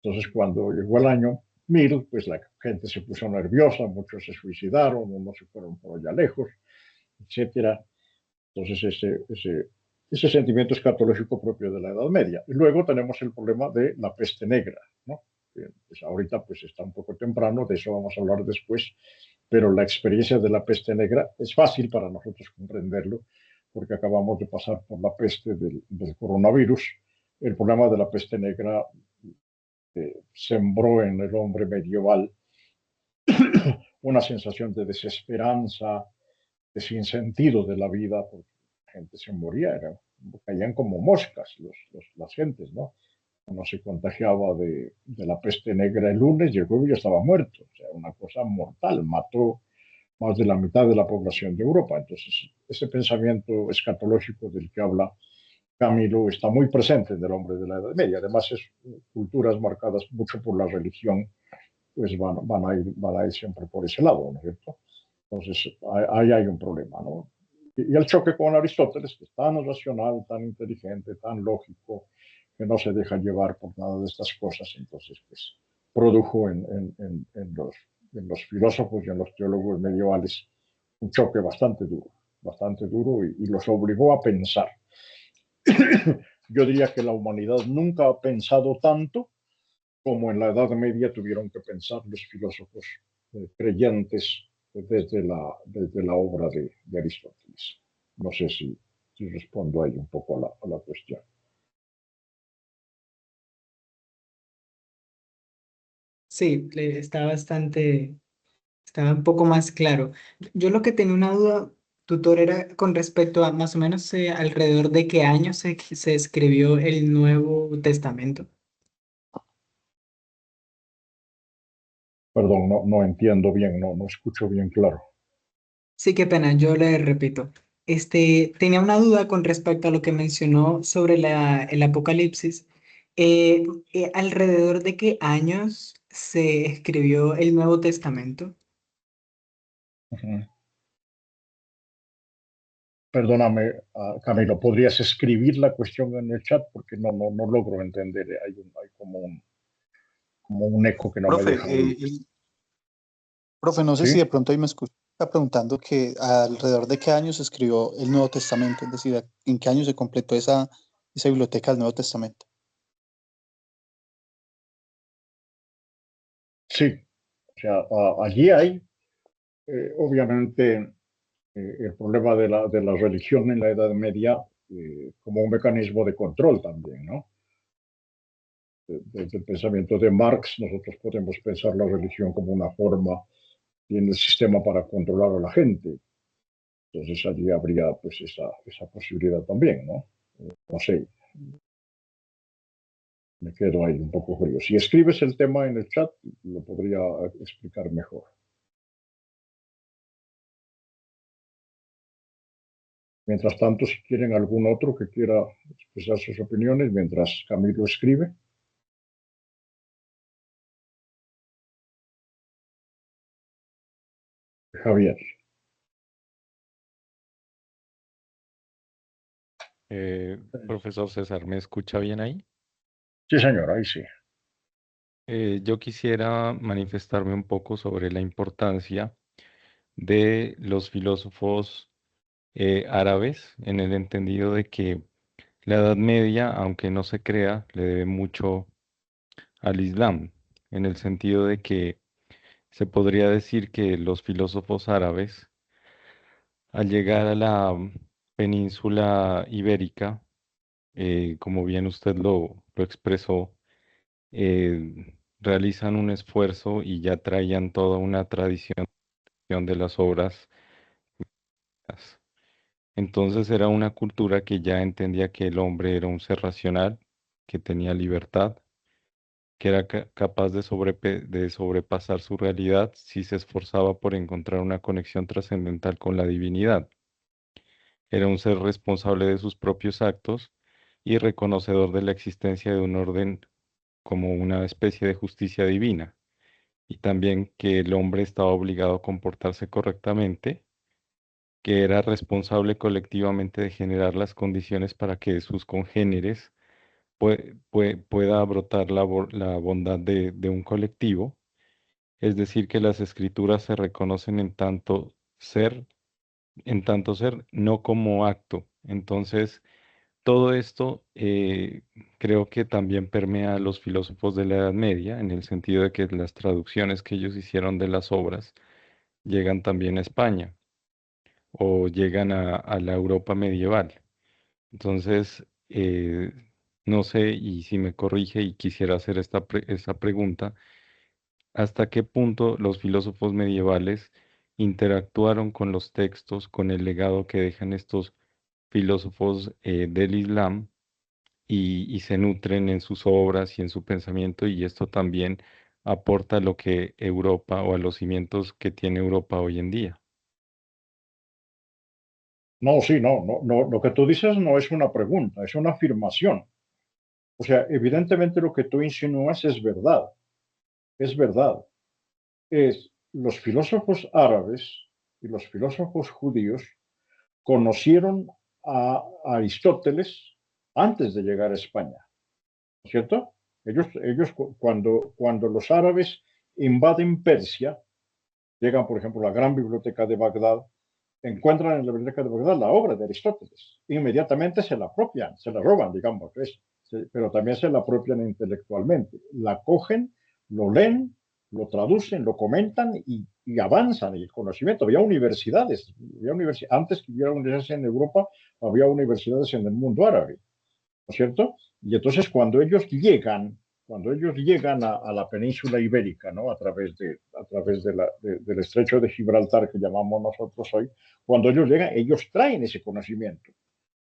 Entonces, cuando llegó el año 1000, pues la gente se puso nerviosa, muchos se suicidaron, unos se fueron por allá lejos, etcétera. Entonces, ese sentimiento escatológico propio de la Edad Media. Y luego tenemos el problema de la peste negra, ¿no? Pues ahorita pues está un poco temprano, de eso vamos a hablar después, pero la experiencia de la peste negra es fácil para nosotros comprenderlo, porque acabamos de pasar por la peste del coronavirus. El problema de la peste negra sembró en el hombre medieval una sensación de desesperanza, de sinsentido de la vida, porque la gente se moría, caían como moscas las gentes, ¿no? Uno se contagiaba de la peste negra el lunes y el jueves ya estaba muerto, o sea, una cosa mortal, mató más de la mitad de la población de Europa. Entonces, ese pensamiento escatológico del que habla Camilo está muy presente en el hombre de la Edad Media. Además, culturas marcadas mucho por la religión, pues van a ir siempre por ese lado, ¿no es cierto? Entonces, ahí hay un problema, ¿no? Y el choque con Aristóteles, que es tan racional, tan inteligente, tan lógico, que no se deja llevar por nada de estas cosas, entonces, pues, produjo en los filósofos y en los teólogos medievales un choque bastante duro y los obligó a pensar. Yo diría que la humanidad nunca ha pensado tanto como en la Edad Media tuvieron que pensar los filósofos creyentes desde la obra de Aristóteles. No sé si respondo ahí un poco a la cuestión. Sí, estaba un poco más claro. Yo lo que tenía una duda, tutor, era con respecto a más o menos alrededor de qué año se escribió el Nuevo Testamento. Perdón, no entiendo bien, no escucho bien claro. Sí, qué pena, yo le repito. Tenía una duda con respecto a lo que mencionó sobre el Apocalipsis. Eh, ¿Alrededor de qué años se escribió el Nuevo Testamento? Uh-huh. Perdóname, Camilo, ¿podrías escribir la cuestión en el chat? Porque no logro entender. Hay como un eco que no me Profe, deja oír. profe, no sé ¿Sí? si de pronto ahí me escucha. Está preguntando que alrededor de qué año se escribió el Nuevo Testamento, es decir, en qué año se completó esa biblioteca del Nuevo Testamento. Sí, o sea, allí hay, obviamente, el problema de la religión en la Edad Media como un mecanismo de control también, ¿no? Desde el pensamiento de Marx, nosotros podemos pensar la religión como una forma en el sistema para controlar a la gente. Entonces allí habría pues esa posibilidad también, ¿no? No sé, me quedo ahí un poco frío. Si escribes el tema en el chat, lo podría explicar mejor. Mientras tanto, si quieren algún otro que quiera expresar sus opiniones mientras Camilo escribe. Javier. Profesor César, ¿me escucha bien ahí? Sí, señor, ahí sí. Yo quisiera manifestarme un poco sobre la importancia de los filósofos árabes, en el entendido de que la Edad Media, aunque no se crea, le debe mucho al Islam, en el sentido de que se podría decir que los filósofos árabes, al llegar a la península ibérica, como bien usted lo expresó, realizan un esfuerzo y ya traían toda una tradición de las obras. Entonces era una cultura que ya entendía que el hombre era un ser racional, que tenía libertad, que era capaz de, de sobrepasar su realidad si se esforzaba por encontrar una conexión trascendental con la divinidad. Era un ser responsable de sus propios actos y reconocedor de la existencia de un orden como una especie de justicia divina, y también que el hombre estaba obligado a comportarse correctamente, que era responsable colectivamente de generar las condiciones para que de sus congéneres pueda brotar la bondad de un colectivo, es decir, que las escrituras se reconocen en tanto ser, no como acto. Entonces, todo esto creo que también permea a los filósofos de la Edad Media, en el sentido de que las traducciones que ellos hicieron de las obras llegan también a España o llegan a la Europa medieval. Entonces, no sé, y si me corrige y quisiera hacer esta pregunta, ¿hasta qué punto los filósofos medievales interactuaron con los textos, con el legado que dejan estos filósofos del Islam y se nutren en sus obras y en su pensamiento, y esto también aporta a lo que Europa o a los cimientos que tiene Europa hoy en día? No, sí, no, lo que tú dices no es una pregunta, es una afirmación. O sea, evidentemente lo que tú insinúas es verdad, es verdad. Los filósofos árabes y los filósofos judíos conocieron a Aristóteles antes de llegar a España, ¿no es cierto? Cuando los árabes invaden Persia, llegan, por ejemplo, a la gran biblioteca de Bagdad, encuentran en la biblioteca de Bagdad la obra de Aristóteles. Inmediatamente se la apropian, se la roban, digamos, pero también se la apropian intelectualmente. La cogen, lo leen, lo traducen, lo comentan y avanzan en el conocimiento. Antes que hubiera universidades en Europa, había universidades en el mundo árabe, ¿no es cierto? Y entonces cuando ellos llegan a la península ibérica, ¿no? A través del estrecho de Gibraltar que llamamos nosotros hoy, cuando ellos llegan, ellos traen ese conocimiento.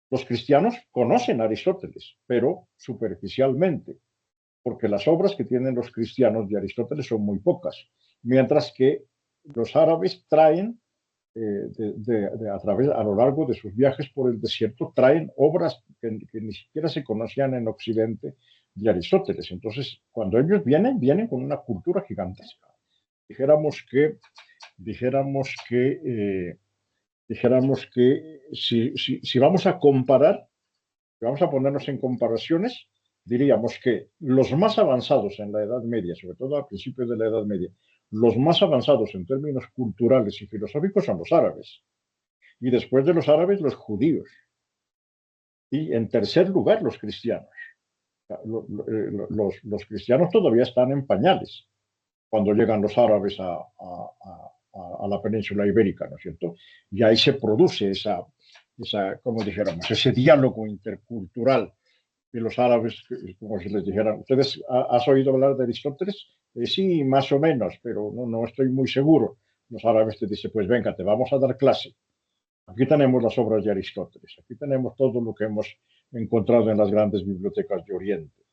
Los cristianos conocen a Aristóteles, pero superficialmente, porque las obras que tienen los cristianos de Aristóteles son muy pocas, mientras que los árabes traen a lo largo de sus viajes por el desierto, traen obras que ni siquiera se conocían en Occidente de Aristóteles. Entonces, cuando ellos vienen con una cultura gigantesca. Dijéramos que, dijéramos que, eh, dijéramos que si vamos a comparar, si vamos a ponernos en comparaciones, diríamos que los más avanzados en la Edad Media, sobre todo a principios de la Edad Media, los más avanzados en términos culturales y filosóficos son los árabes. Y después de los árabes, los judíos. Y en tercer lugar, los cristianos. Los cristianos todavía están en pañales cuando llegan los árabes a la península ibérica, ¿no es cierto? Y ahí se produce como dijéramos, ese diálogo intercultural de los árabes, como si les dijeran, ¿ustedes has oído hablar de Aristóteles? Sí, más o menos, pero no estoy muy seguro. Los árabes te dicen, pues venga, te vamos a dar clase. Aquí tenemos las obras de Aristóteles, aquí tenemos todo lo que hemos encontrado en las grandes bibliotecas de Oriente.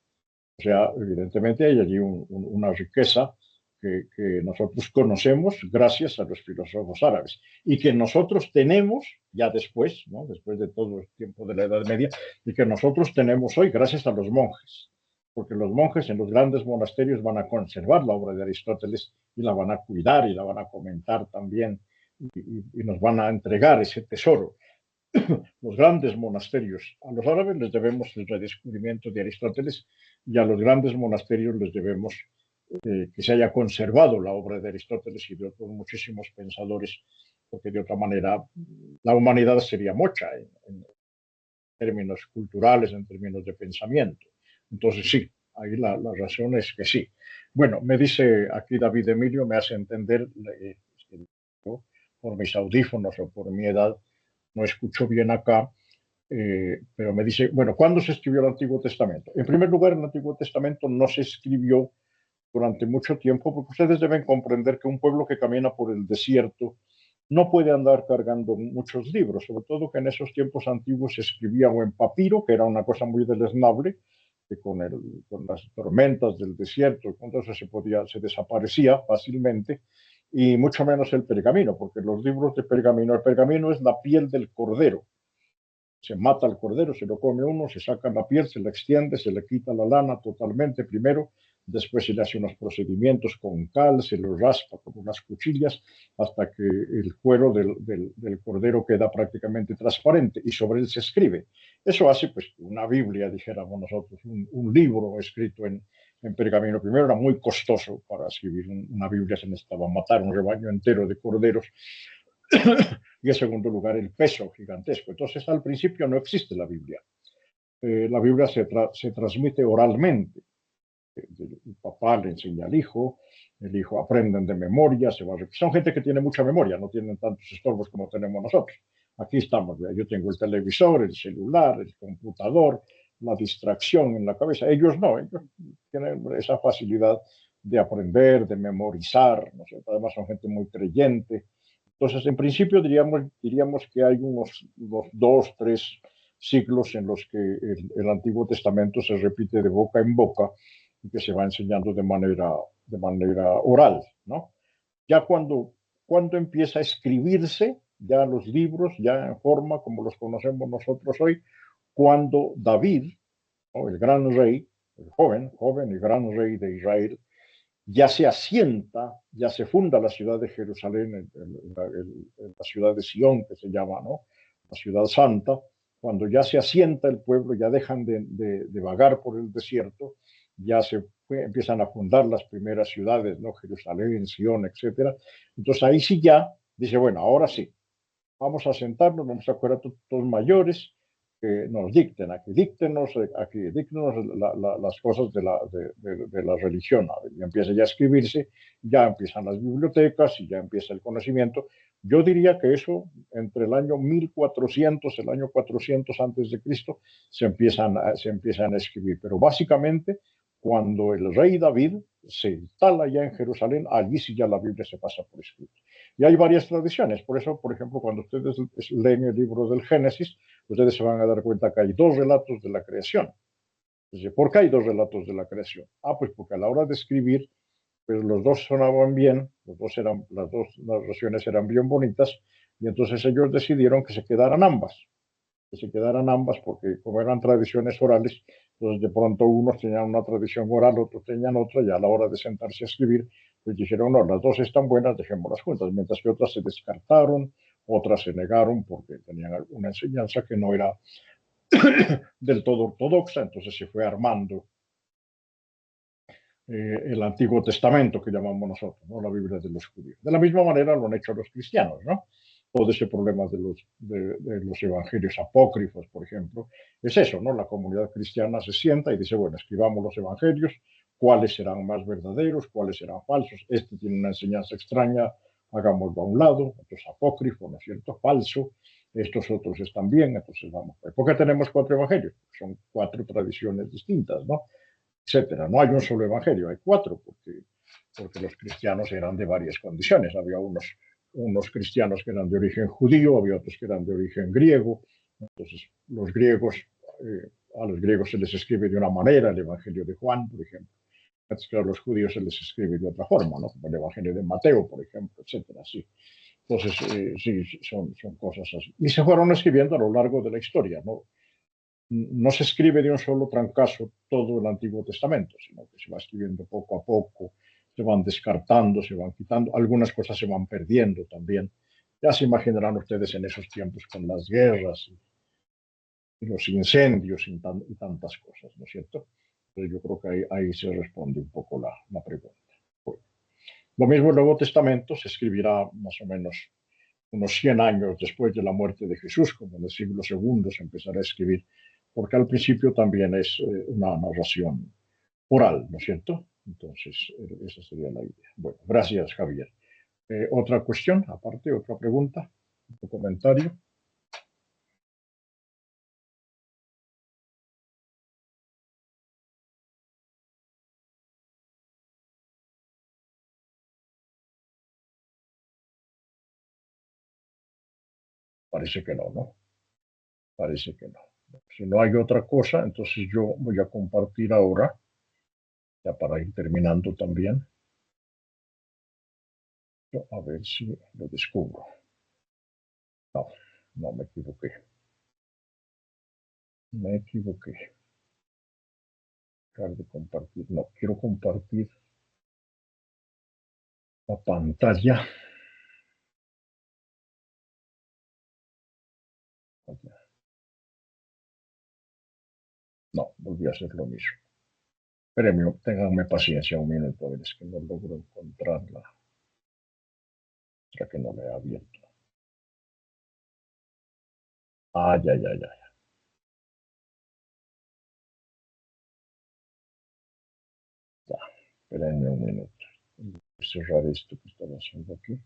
O sea, evidentemente hay allí una riqueza que nosotros conocemos gracias a los filósofos árabes y que nosotros tenemos ya después, ¿no? Después de todo el tiempo de la Edad Media, y que nosotros tenemos hoy gracias a los monjes, porque los monjes en los grandes monasterios van a conservar la obra de Aristóteles y la van a cuidar y la van a comentar también y nos van a entregar ese tesoro. Los grandes monasterios. A los árabes les debemos el redescubrimiento de Aristóteles y a los grandes monasterios les debemos que se haya conservado la obra de Aristóteles y de otros muchísimos pensadores, porque de otra manera la humanidad sería mocha en términos culturales, en términos de pensamiento. Entonces sí, ahí la razón es que sí. Bueno, me dice aquí David Emilio, me hace entender, por mis audífonos o por mi edad, no escucho bien acá, pero me dice, bueno, ¿cuándo se escribió el Antiguo Testamento? En primer lugar, el Antiguo Testamento no se escribió durante mucho tiempo, porque ustedes deben comprender que un pueblo que camina por el desierto no puede andar cargando muchos libros, sobre todo que en esos tiempos antiguos se escribía o en papiro, que era una cosa muy deleznable, que con las tormentas del desierto, entonces se desaparecía fácilmente, y mucho menos el pergamino, porque los libros de pergamino, el pergamino es la piel del cordero. Se mata al cordero, se lo come uno, se saca la piel, se la extiende, se le quita la lana totalmente primero, después se le hace unos procedimientos con cal, se lo raspa con unas cuchillas hasta que el cuero del cordero queda prácticamente transparente y sobre él se escribe. Eso hace pues una Biblia, dijéramos nosotros, un libro escrito en pergamino. Primero era muy costoso para escribir una Biblia, se necesitaba matar un rebaño entero de corderos y en segundo lugar el peso gigantesco. Entonces al principio no existe la Biblia. La Biblia se transmite oralmente. El papá le enseña al hijo, el hijo aprenden de memoria, son gente que tiene mucha memoria, no tienen tantos estorbos como tenemos nosotros. Aquí estamos, yo tengo el televisor, el celular, el computador, la distracción en la cabeza. Ellos no, ellos tienen esa facilidad de aprender, de memorizar, ¿no sé? Además son gente muy creyente. Entonces, en principio diríamos que hay unos 2, 3 siglos en los que el Antiguo Testamento se repite de boca en boca y que se va enseñando de manera oral, ¿no? Ya cuando empieza a escribirse, ya los libros, ya en forma como los conocemos nosotros hoy, cuando David, ¿no?, el gran rey, el joven y gran rey de Israel, ya se asienta, ya se funda la ciudad de Jerusalén, la ciudad de Sion, que se llama, ¿no?, la ciudad santa. Cuando ya se asienta el pueblo, ya dejan de vagar por el desierto, ya empiezan a fundar las primeras ciudades, ¿no?, Jerusalén, Sion, etcétera. Entonces ahí sí ya dice, bueno, ahora sí, vamos a sentarnos, vamos a acuerdo todos mayores, que nos dicten, aquí díctenos las cosas de la religión. Y empieza ya a escribirse, ya empiezan las bibliotecas y ya empieza el conocimiento. Yo diría que eso, entre el año 1400, el año 400 antes de Cristo, se empiezan a escribir. Pero básicamente, cuando el rey David se instala ya en Jerusalén, allí sí ya la Biblia se pasa por escrito. Y hay varias tradiciones. Por eso, por ejemplo, cuando ustedes leen el libro del Génesis, ustedes se van a dar cuenta que hay 2 relatos de la creación. Entonces, ¿por qué hay 2 relatos de la creación? Pues porque a la hora de escribir, pues los dos sonaban bien, las dos narraciones eran bien bonitas, y entonces ellos decidieron que se quedaran ambas, porque como eran tradiciones orales, entonces de pronto unos tenían una tradición oral, otros tenían otra, y a la hora de sentarse a escribir, pues dijeron, no, las dos están buenas, dejémoslas juntas, mientras que otras se descartaron, otras se negaron porque tenían una enseñanza que no era del todo ortodoxa, entonces se fue armando el Antiguo Testamento que llamamos nosotros, ¿no?, la Biblia de los judíos. De la misma manera lo han hecho los cristianos, ¿no? Todo ese problema de los evangelios apócrifos, por ejemplo, es eso, ¿no? La comunidad cristiana se sienta y dice, bueno, escribamos los evangelios, cuáles serán más verdaderos, cuáles serán falsos, este tiene una enseñanza extraña, hagámoslo a un lado, esto es apócrifo, ¿no es cierto?, falso, estos otros están bien, entonces vamos. ¿Por qué tenemos 4 evangelios? Son 4 tradiciones distintas, ¿no?, etcétera. No hay un solo evangelio, hay 4, porque los cristianos eran de varias condiciones. Había unos cristianos que eran de origen judío, había otros que eran de origen griego. Entonces, a los griegos se les escribe de una manera, el Evangelio de Juan, por ejemplo. Entonces, a los judíos se les escribe de otra forma, ¿no?, como el Evangelio de Mateo, por ejemplo, etcétera. Sí. Entonces, sí, son cosas así. Y se fueron escribiendo a lo largo de la historia, ¿no? No se escribe de un solo trancazo todo el Antiguo Testamento, sino que se va escribiendo poco a poco, se van descartando, se van quitando, algunas cosas se van perdiendo también. Ya se imaginarán ustedes en esos tiempos con las guerras y los incendios y tantas cosas, ¿no es cierto? Pero yo creo que ahí se responde un poco la pregunta. Lo mismo el Nuevo Testamento se escribirá más o menos unos 100 años después de la muerte de Jesús, como en el siglo II se empezará a escribir, porque al principio también es una narración oral, ¿no es cierto? Entonces, esa sería la idea. Bueno, gracias, Javier. ¿Otra cuestión? Aparte, otra pregunta, otro comentario. Parece que no, ¿no? Parece que no. Si no hay otra cosa, entonces yo voy a compartir ahora, ya para ir terminando también. A ver si lo descubro. No, no me equivoqué. Me equivoqué. Dejar de compartir. No, quiero compartir la pantalla. No, volví a hacer lo mismo. Espérenme, ténganme paciencia un minuto, a ver, es que no logro encontrarla. ¿Será que no la he abierto? Ah, ya. Ya, espérenme un minuto. Voy a cerrar esto que estaba haciendo aquí.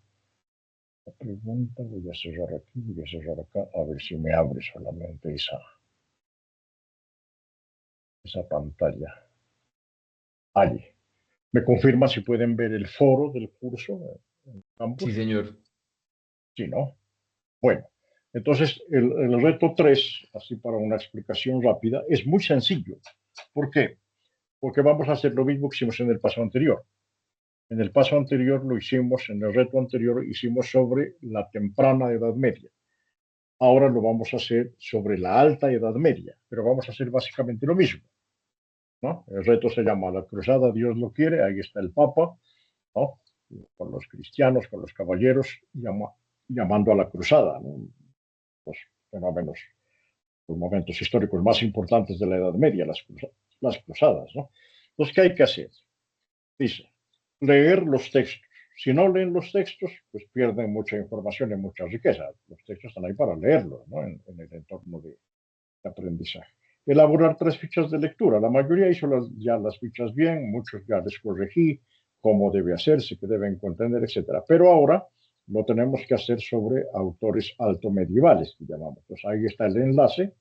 La pregunta, voy a cerrar aquí, voy a cerrar acá, a ver si me abre solamente esa pantalla. Allí. ¿Me confirma si pueden ver el foro del curso en campus? Sí, señor. Sí, ¿no? Bueno, entonces el reto 3, así para una explicación rápida, es muy sencillo. ¿Por qué? Porque vamos a hacer lo mismo que hicimos en el paso anterior. En el paso anterior lo hicimos, en el reto anterior hicimos sobre la temprana Edad Media. Ahora lo vamos a hacer sobre la alta Edad Media, pero vamos a hacer básicamente lo mismo, ¿no? El reto se llama La Cruzada, Dios lo quiere, ahí está el Papa, ¿no? Con los cristianos, con los caballeros, llamando a la cruzada, ¿no? Los fenómenos, los momentos históricos más importantes de la Edad Media, las cruzadas, ¿no? Entonces, ¿qué hay que hacer? Dice, leer los textos. Si no leen los textos, pues pierden mucha información y mucha riqueza. Los textos están ahí para leerlos, ¿no? En el entorno de aprendizaje. Elaborar 3 fichas de lectura. La mayoría hizo ya las fichas bien, muchos ya les corregí cómo debe hacerse, qué deben contener, etc. Pero ahora lo tenemos que hacer sobre autores altomedievales, que llamamos. Entonces ahí está el enlace,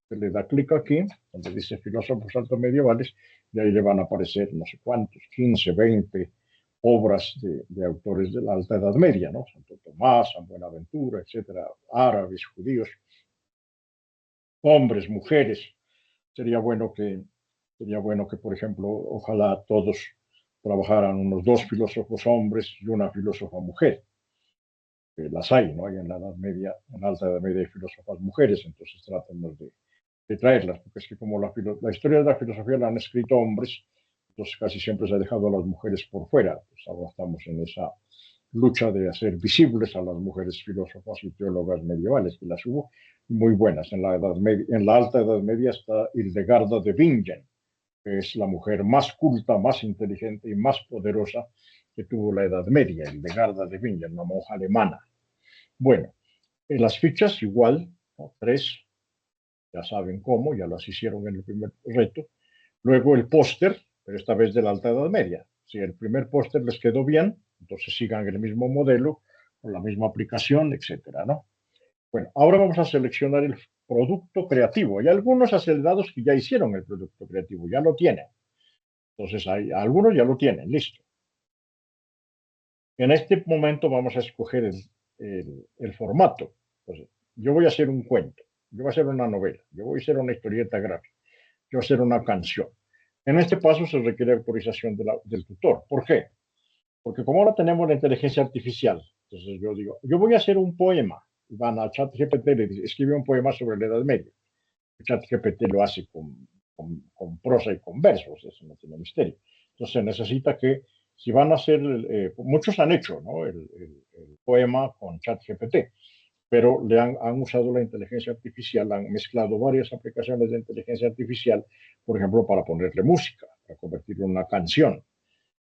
se le da clic aquí, donde dice filósofos altomedievales, y ahí le van a aparecer no sé cuántos, 15, 20 obras de autores de la Alta Edad Media, ¿no? Santo Tomás, San Buenaventura, etcétera, árabes, judíos, hombres, mujeres. Sería bueno que, por ejemplo, ojalá todos trabajaran unos 2 filósofos hombres y una filósofa mujer. Las hay, ¿no? Hay en la Edad Media, en la Alta Edad Media hay filósofas mujeres, entonces tratemos de traerlas, porque es que como la historia de la filosofía la han escrito hombres, entonces casi siempre se ha dejado a las mujeres por fuera. Pues ahora estamos en esa lucha de hacer visibles a las mujeres filósofas y teólogas medievales, que las hubo muy buenas. En la Alta Edad Media está Hildegarda de Bingen, que es la mujer más culta, más inteligente y más poderosa que tuvo la Edad Media, Hildegarda de Bingen, una monja alemana. Bueno, en las fichas igual, ¿no? 3, ya saben cómo, ya las hicieron en el primer reto. Luego el póster, pero esta vez de la Alta Edad Media. Si el primer póster les quedó bien, entonces sigan el mismo modelo, con la misma aplicación, etcétera, ¿no? Bueno, ahora vamos a seleccionar el producto creativo. Hay algunos acelerados que ya hicieron el producto creativo, ya lo tienen. Entonces, algunos ya lo tienen, listo. En este momento vamos a escoger el formato. Entonces, yo voy a hacer un cuento, yo voy a hacer una novela, yo voy a hacer una historieta gráfica, yo voy a hacer una canción. En este paso se requiere autorización del tutor. ¿Por qué? Porque como ahora tenemos la inteligencia artificial, entonces yo digo, yo voy a hacer un poema. Van a ChatGPT y le dice, escribe un poema sobre la Edad Media. ChatGPT lo hace con prosa y con versos, eso no tiene misterio. Entonces se necesita que, si van a hacer, muchos han hecho, ¿no? el poema con ChatGPT, pero han usado la inteligencia artificial, han mezclado varias aplicaciones de inteligencia artificial, por ejemplo, para ponerle música, para convertirlo en una canción.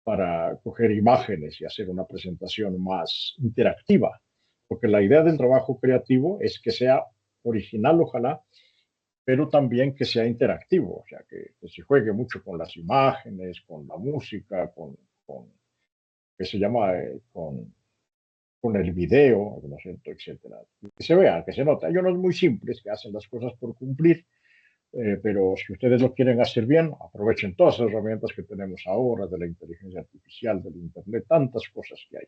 para coger imágenes y hacer una presentación más interactiva. Porque la idea del trabajo creativo es que sea original, ojalá, pero también que sea interactivo, o sea, que se juegue mucho con las imágenes, con la música, que se llama, con el video, ¿no es cierto?, etcétera. Que se vea, que se nota. Hay unos muy simples que hacen las cosas por cumplir, pero si ustedes lo quieren hacer bien, aprovechen todas las herramientas que tenemos ahora, de la inteligencia artificial, del Internet, tantas cosas que hay.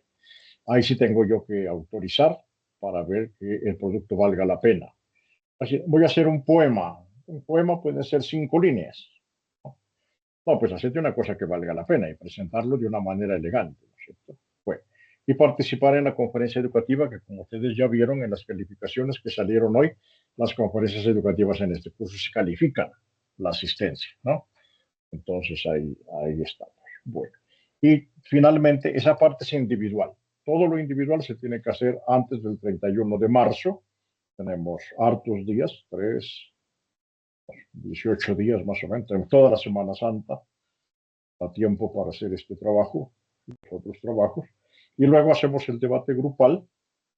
Ahí sí tengo yo que autorizar para ver que el producto valga la pena. Así, voy a hacer un poema. Un poema puede ser 5 líneas. ¿No? No, pues hacerte una cosa que valga la pena y presentarlo de una manera elegante, ¿no es cierto? Bueno, y participar en la conferencia educativa, que como ustedes ya vieron en las calificaciones que salieron hoy, las conferencias educativas en este curso se califican la asistencia, ¿no? Entonces ahí estamos. Bueno, y finalmente esa parte es individual. Todo lo individual se tiene que hacer antes del 31 de marzo. Tenemos hartos días, 18 días más o menos, en toda la Semana Santa, a tiempo para hacer este trabajo y otros trabajos. Y luego hacemos el debate grupal.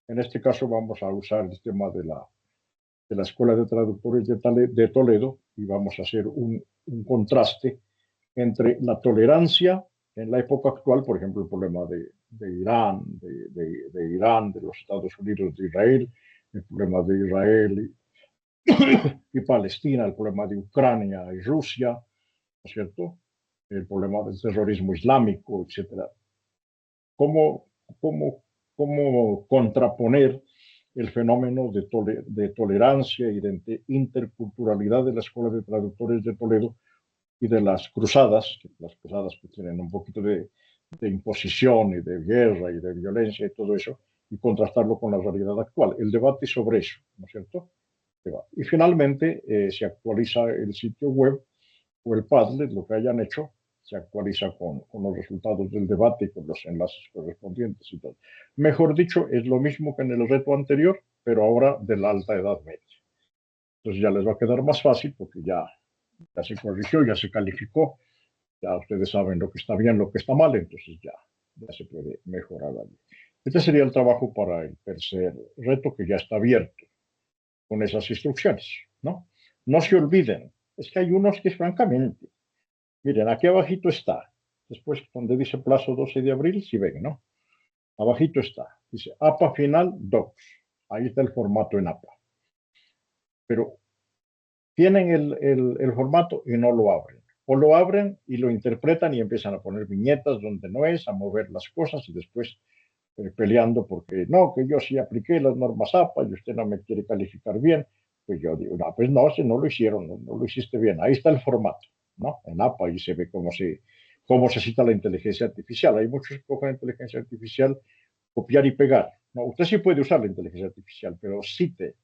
En este caso vamos a usar el tema de la Escuela de Traductores de Toledo y vamos a hacer un contraste entre la tolerancia en la época actual, por ejemplo, el problema de Irán, de Irán, de los Estados Unidos, de Israel, el problema de Israel y Palestina, el problema de Ucrania y Rusia, ¿no es cierto? El problema del terrorismo islámico, etcétera. ¿Cómo, cómo, cómo contraponer el fenómeno de tolerancia y de interculturalidad de la Escuela de Traductores de Toledo y de las cruzadas que tienen un poquito de imposición y de guerra y de violencia y todo eso, y contrastarlo con la realidad actual? El debate sobre eso, ¿no es cierto? Y finalmente se actualiza el sitio web o el Padlet, lo que hayan hecho, se actualiza con los resultados del debate y con los enlaces correspondientes y todo. Mejor dicho, es lo mismo que en el reto anterior, pero ahora de la alta edad media. Entonces ya les va a quedar más fácil porque ya se corrigió, ya se calificó, ya ustedes saben lo que está bien, lo que está mal, entonces ya se puede mejorar ahí. Este sería el trabajo para el tercer reto, que ya está abierto con esas instrucciones, ¿no? No se olviden, es que hay unos que francamente, miren, aquí abajito está, después donde dice plazo 12 de abril, si ven, ¿no? Abajito está, dice APA final docs, ahí está el formato en APA, pero tienen el formato y no lo abren, o lo abren y lo interpretan y empiezan a poner viñetas donde no es, a mover las cosas y después peleando porque no, que yo sí apliqué las normas APA y usted no me quiere calificar bien. Pues yo digo, no, pues no, si no lo hicieron, no lo hiciste bien. Ahí está el formato, ¿no? En APA y se ve cómo se cita la inteligencia artificial. Hay muchos que cogen inteligencia artificial, copiar y pegar. No, usted sí puede usar la inteligencia artificial, pero cite,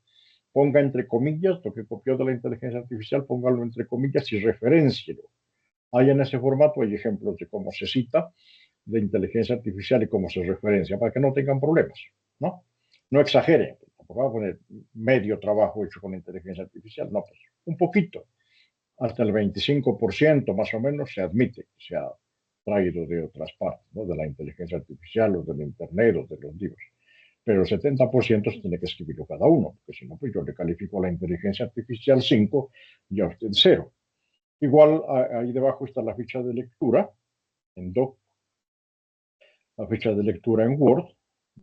ponga entre comillas lo que copió de la inteligencia artificial, póngalo entre comillas y referéncielo. Ahí en ese formato hay ejemplos de cómo se cita de inteligencia artificial y cómo se referencia, para que no tengan problemas, ¿no? No exageren, tampoco va a poner medio trabajo hecho con inteligencia artificial, no, pues un poquito, hasta el 25% más o menos se admite que se ha traído de otras partes, ¿no? De la inteligencia artificial o del Internet o de los libros. Pero el 70% se tiene que escribirlo cada uno, porque si no, pues yo le califico a la inteligencia artificial 5 y a usted 0. Igual ahí debajo está la ficha de lectura en Doc, la ficha de lectura en Word,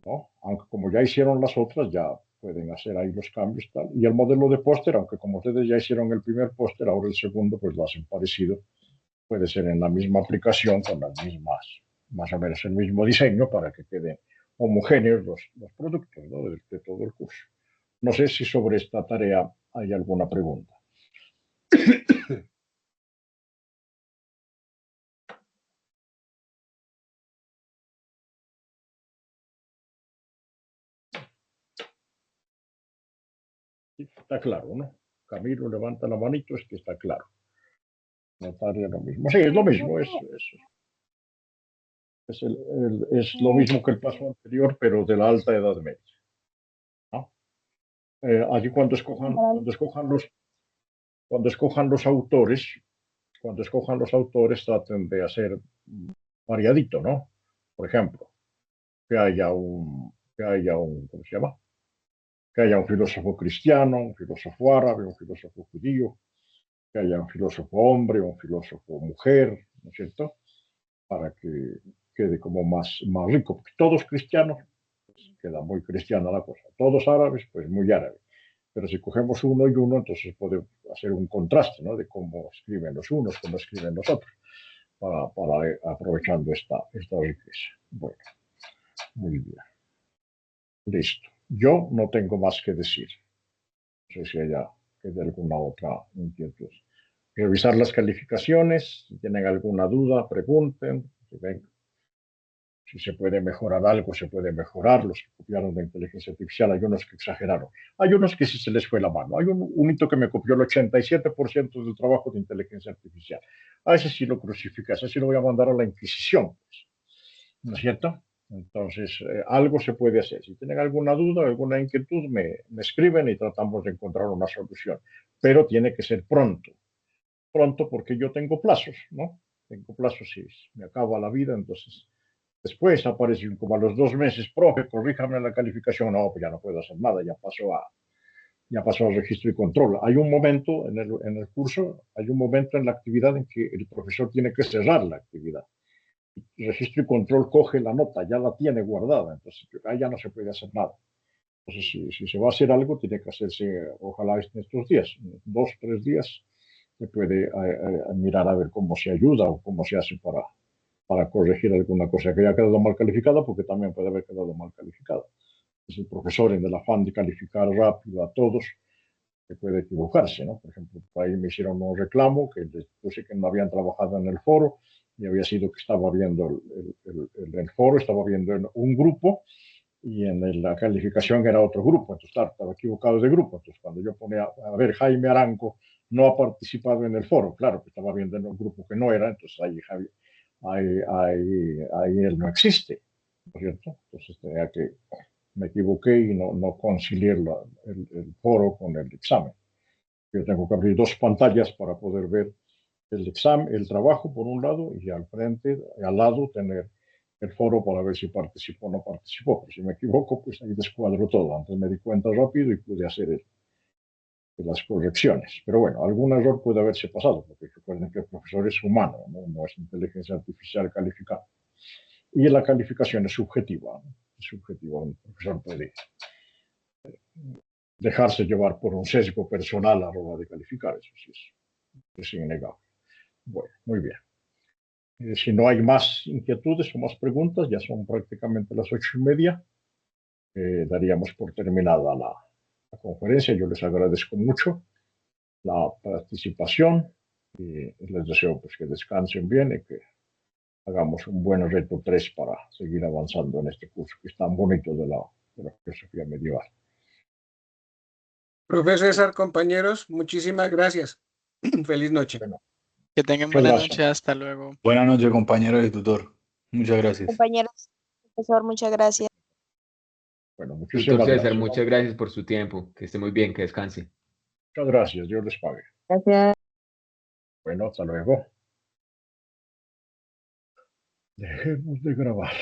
¿no? Aunque como ya hicieron las otras, ya pueden hacer ahí los cambios tal. Y el modelo de póster, aunque como ustedes ya hicieron el primer póster, ahora el segundo pues lo hacen parecido. Puede ser en la misma aplicación con las mismas, más o menos el mismo diseño para que queden homogéneos los productos, ¿no? de todo el curso. No sé si sobre esta tarea hay alguna pregunta. Está claro, ¿no? Camilo levanta la manito, es que está claro. Notaria lo mismo. Sí, es lo mismo, es lo mismo que el paso anterior, pero de la alta edad media, ¿no? Allí cuando escojan los autores, traten de hacer variadito, ¿no? Por ejemplo, que haya ¿cómo se llama? Que haya un filósofo cristiano, un filósofo árabe, un filósofo judío, que haya un filósofo hombre, un filósofo mujer, ¿no es cierto? Para que quede como más rico, porque todos cristianos, pues queda muy cristiana la cosa, todos árabes, pues muy árabe. Pero si cogemos uno y uno, entonces puede hacer un contraste, ¿no? De cómo escriben los unos, cómo escriben los otros, para aprovechando esta riqueza. Bueno, muy bien. Listo. Yo no tengo más que decir. No sé si haya alguna otra inquietud. Revisar las calificaciones. Si tienen alguna duda, pregunten. Si se puede mejorar algo, se puede mejorar. Los que copiaron de inteligencia artificial, hay unos que exageraron. Hay unos que sí se les fue la mano. Hay un hito que me copió el 87% del trabajo de inteligencia artificial. A ese sí lo crucifica, a ese sí lo voy a mandar a la Inquisición. Pues. ¿No es cierto? Entonces, algo se puede hacer. Si tienen alguna duda, alguna inquietud, me escriben y tratamos de encontrar una solución. Pero tiene que ser pronto. Pronto porque yo tengo plazos, ¿no? Tengo plazos si me acaba la vida, entonces después aparece como a los 2 meses, profe, corríjame la calificación. No, pues ya no puedo hacer nada, ya pasó al registro y control. Hay un momento en el curso, hay un momento en la actividad en que el profesor tiene que cerrar la actividad. El registro y control coge la nota, ya la tiene guardada, entonces ahí ya no se puede hacer nada. Entonces, si se va a hacer algo, tiene que hacerse, ojalá en estos días, 2, 3 días, se puede mirar a ver cómo se ayuda o cómo se hace para corregir alguna cosa que haya quedado mal calificada, porque también puede haber quedado mal calificada. Es el profesor, en el afán de calificar rápido a todos, que puede equivocarse, ¿no? Por ejemplo, ahí me hicieron un reclamo que les puse que no habían trabajado en el foro y había sido que estaba viendo el foro, estaba viendo un grupo y en la calificación era otro grupo, entonces claro, estaba equivocado de grupo. Entonces cuando yo ponía, a ver, Jaime Aranco no ha participado en el foro, claro, que estaba viendo en un grupo que no era, entonces ahí él no existe, ¿no es cierto? Entonces tenía que, me equivoqué y no concilié el foro con el examen. Yo tengo que abrir 2 pantallas para poder ver el examen, el trabajo por un lado, y al lado tener el foro para ver si participó o no participó. Pero si me equivoco, pues ahí descuadro todo. Antes me di cuenta rápido y pude hacer las correcciones. Pero bueno, algún error puede haberse pasado, porque recuerden que el profesor es humano, no es inteligencia artificial calificada. Y la calificación es subjetiva, ¿no? Es subjetiva. Un profesor puede dejarse llevar por un sesgo personal a la hora de calificar, eso sí es innegable. Bueno, muy bien. Si no hay más inquietudes o más preguntas, ya son prácticamente las 8:30. Daríamos por terminada la conferencia. Yo les agradezco mucho la participación y les deseo pues, que descansen bien y que hagamos un buen reto 3 para seguir avanzando en este curso que es tan bonito de la filosofía medieval. Profesor César, compañeros, muchísimas gracias. Feliz noche. Bueno, Que tengan muchas buena gracias. noche, hasta luego. Buenas noches, compañero y tutor. Muchas gracias. Compañeros, profesor, muchas gracias. Bueno, Doctor muchísimas César, gracias. muchas gracias por su tiempo. Que esté muy bien, que descanse. Muchas gracias. Dios les pague. Gracias. Bueno, hasta luego. Dejemos de grabar.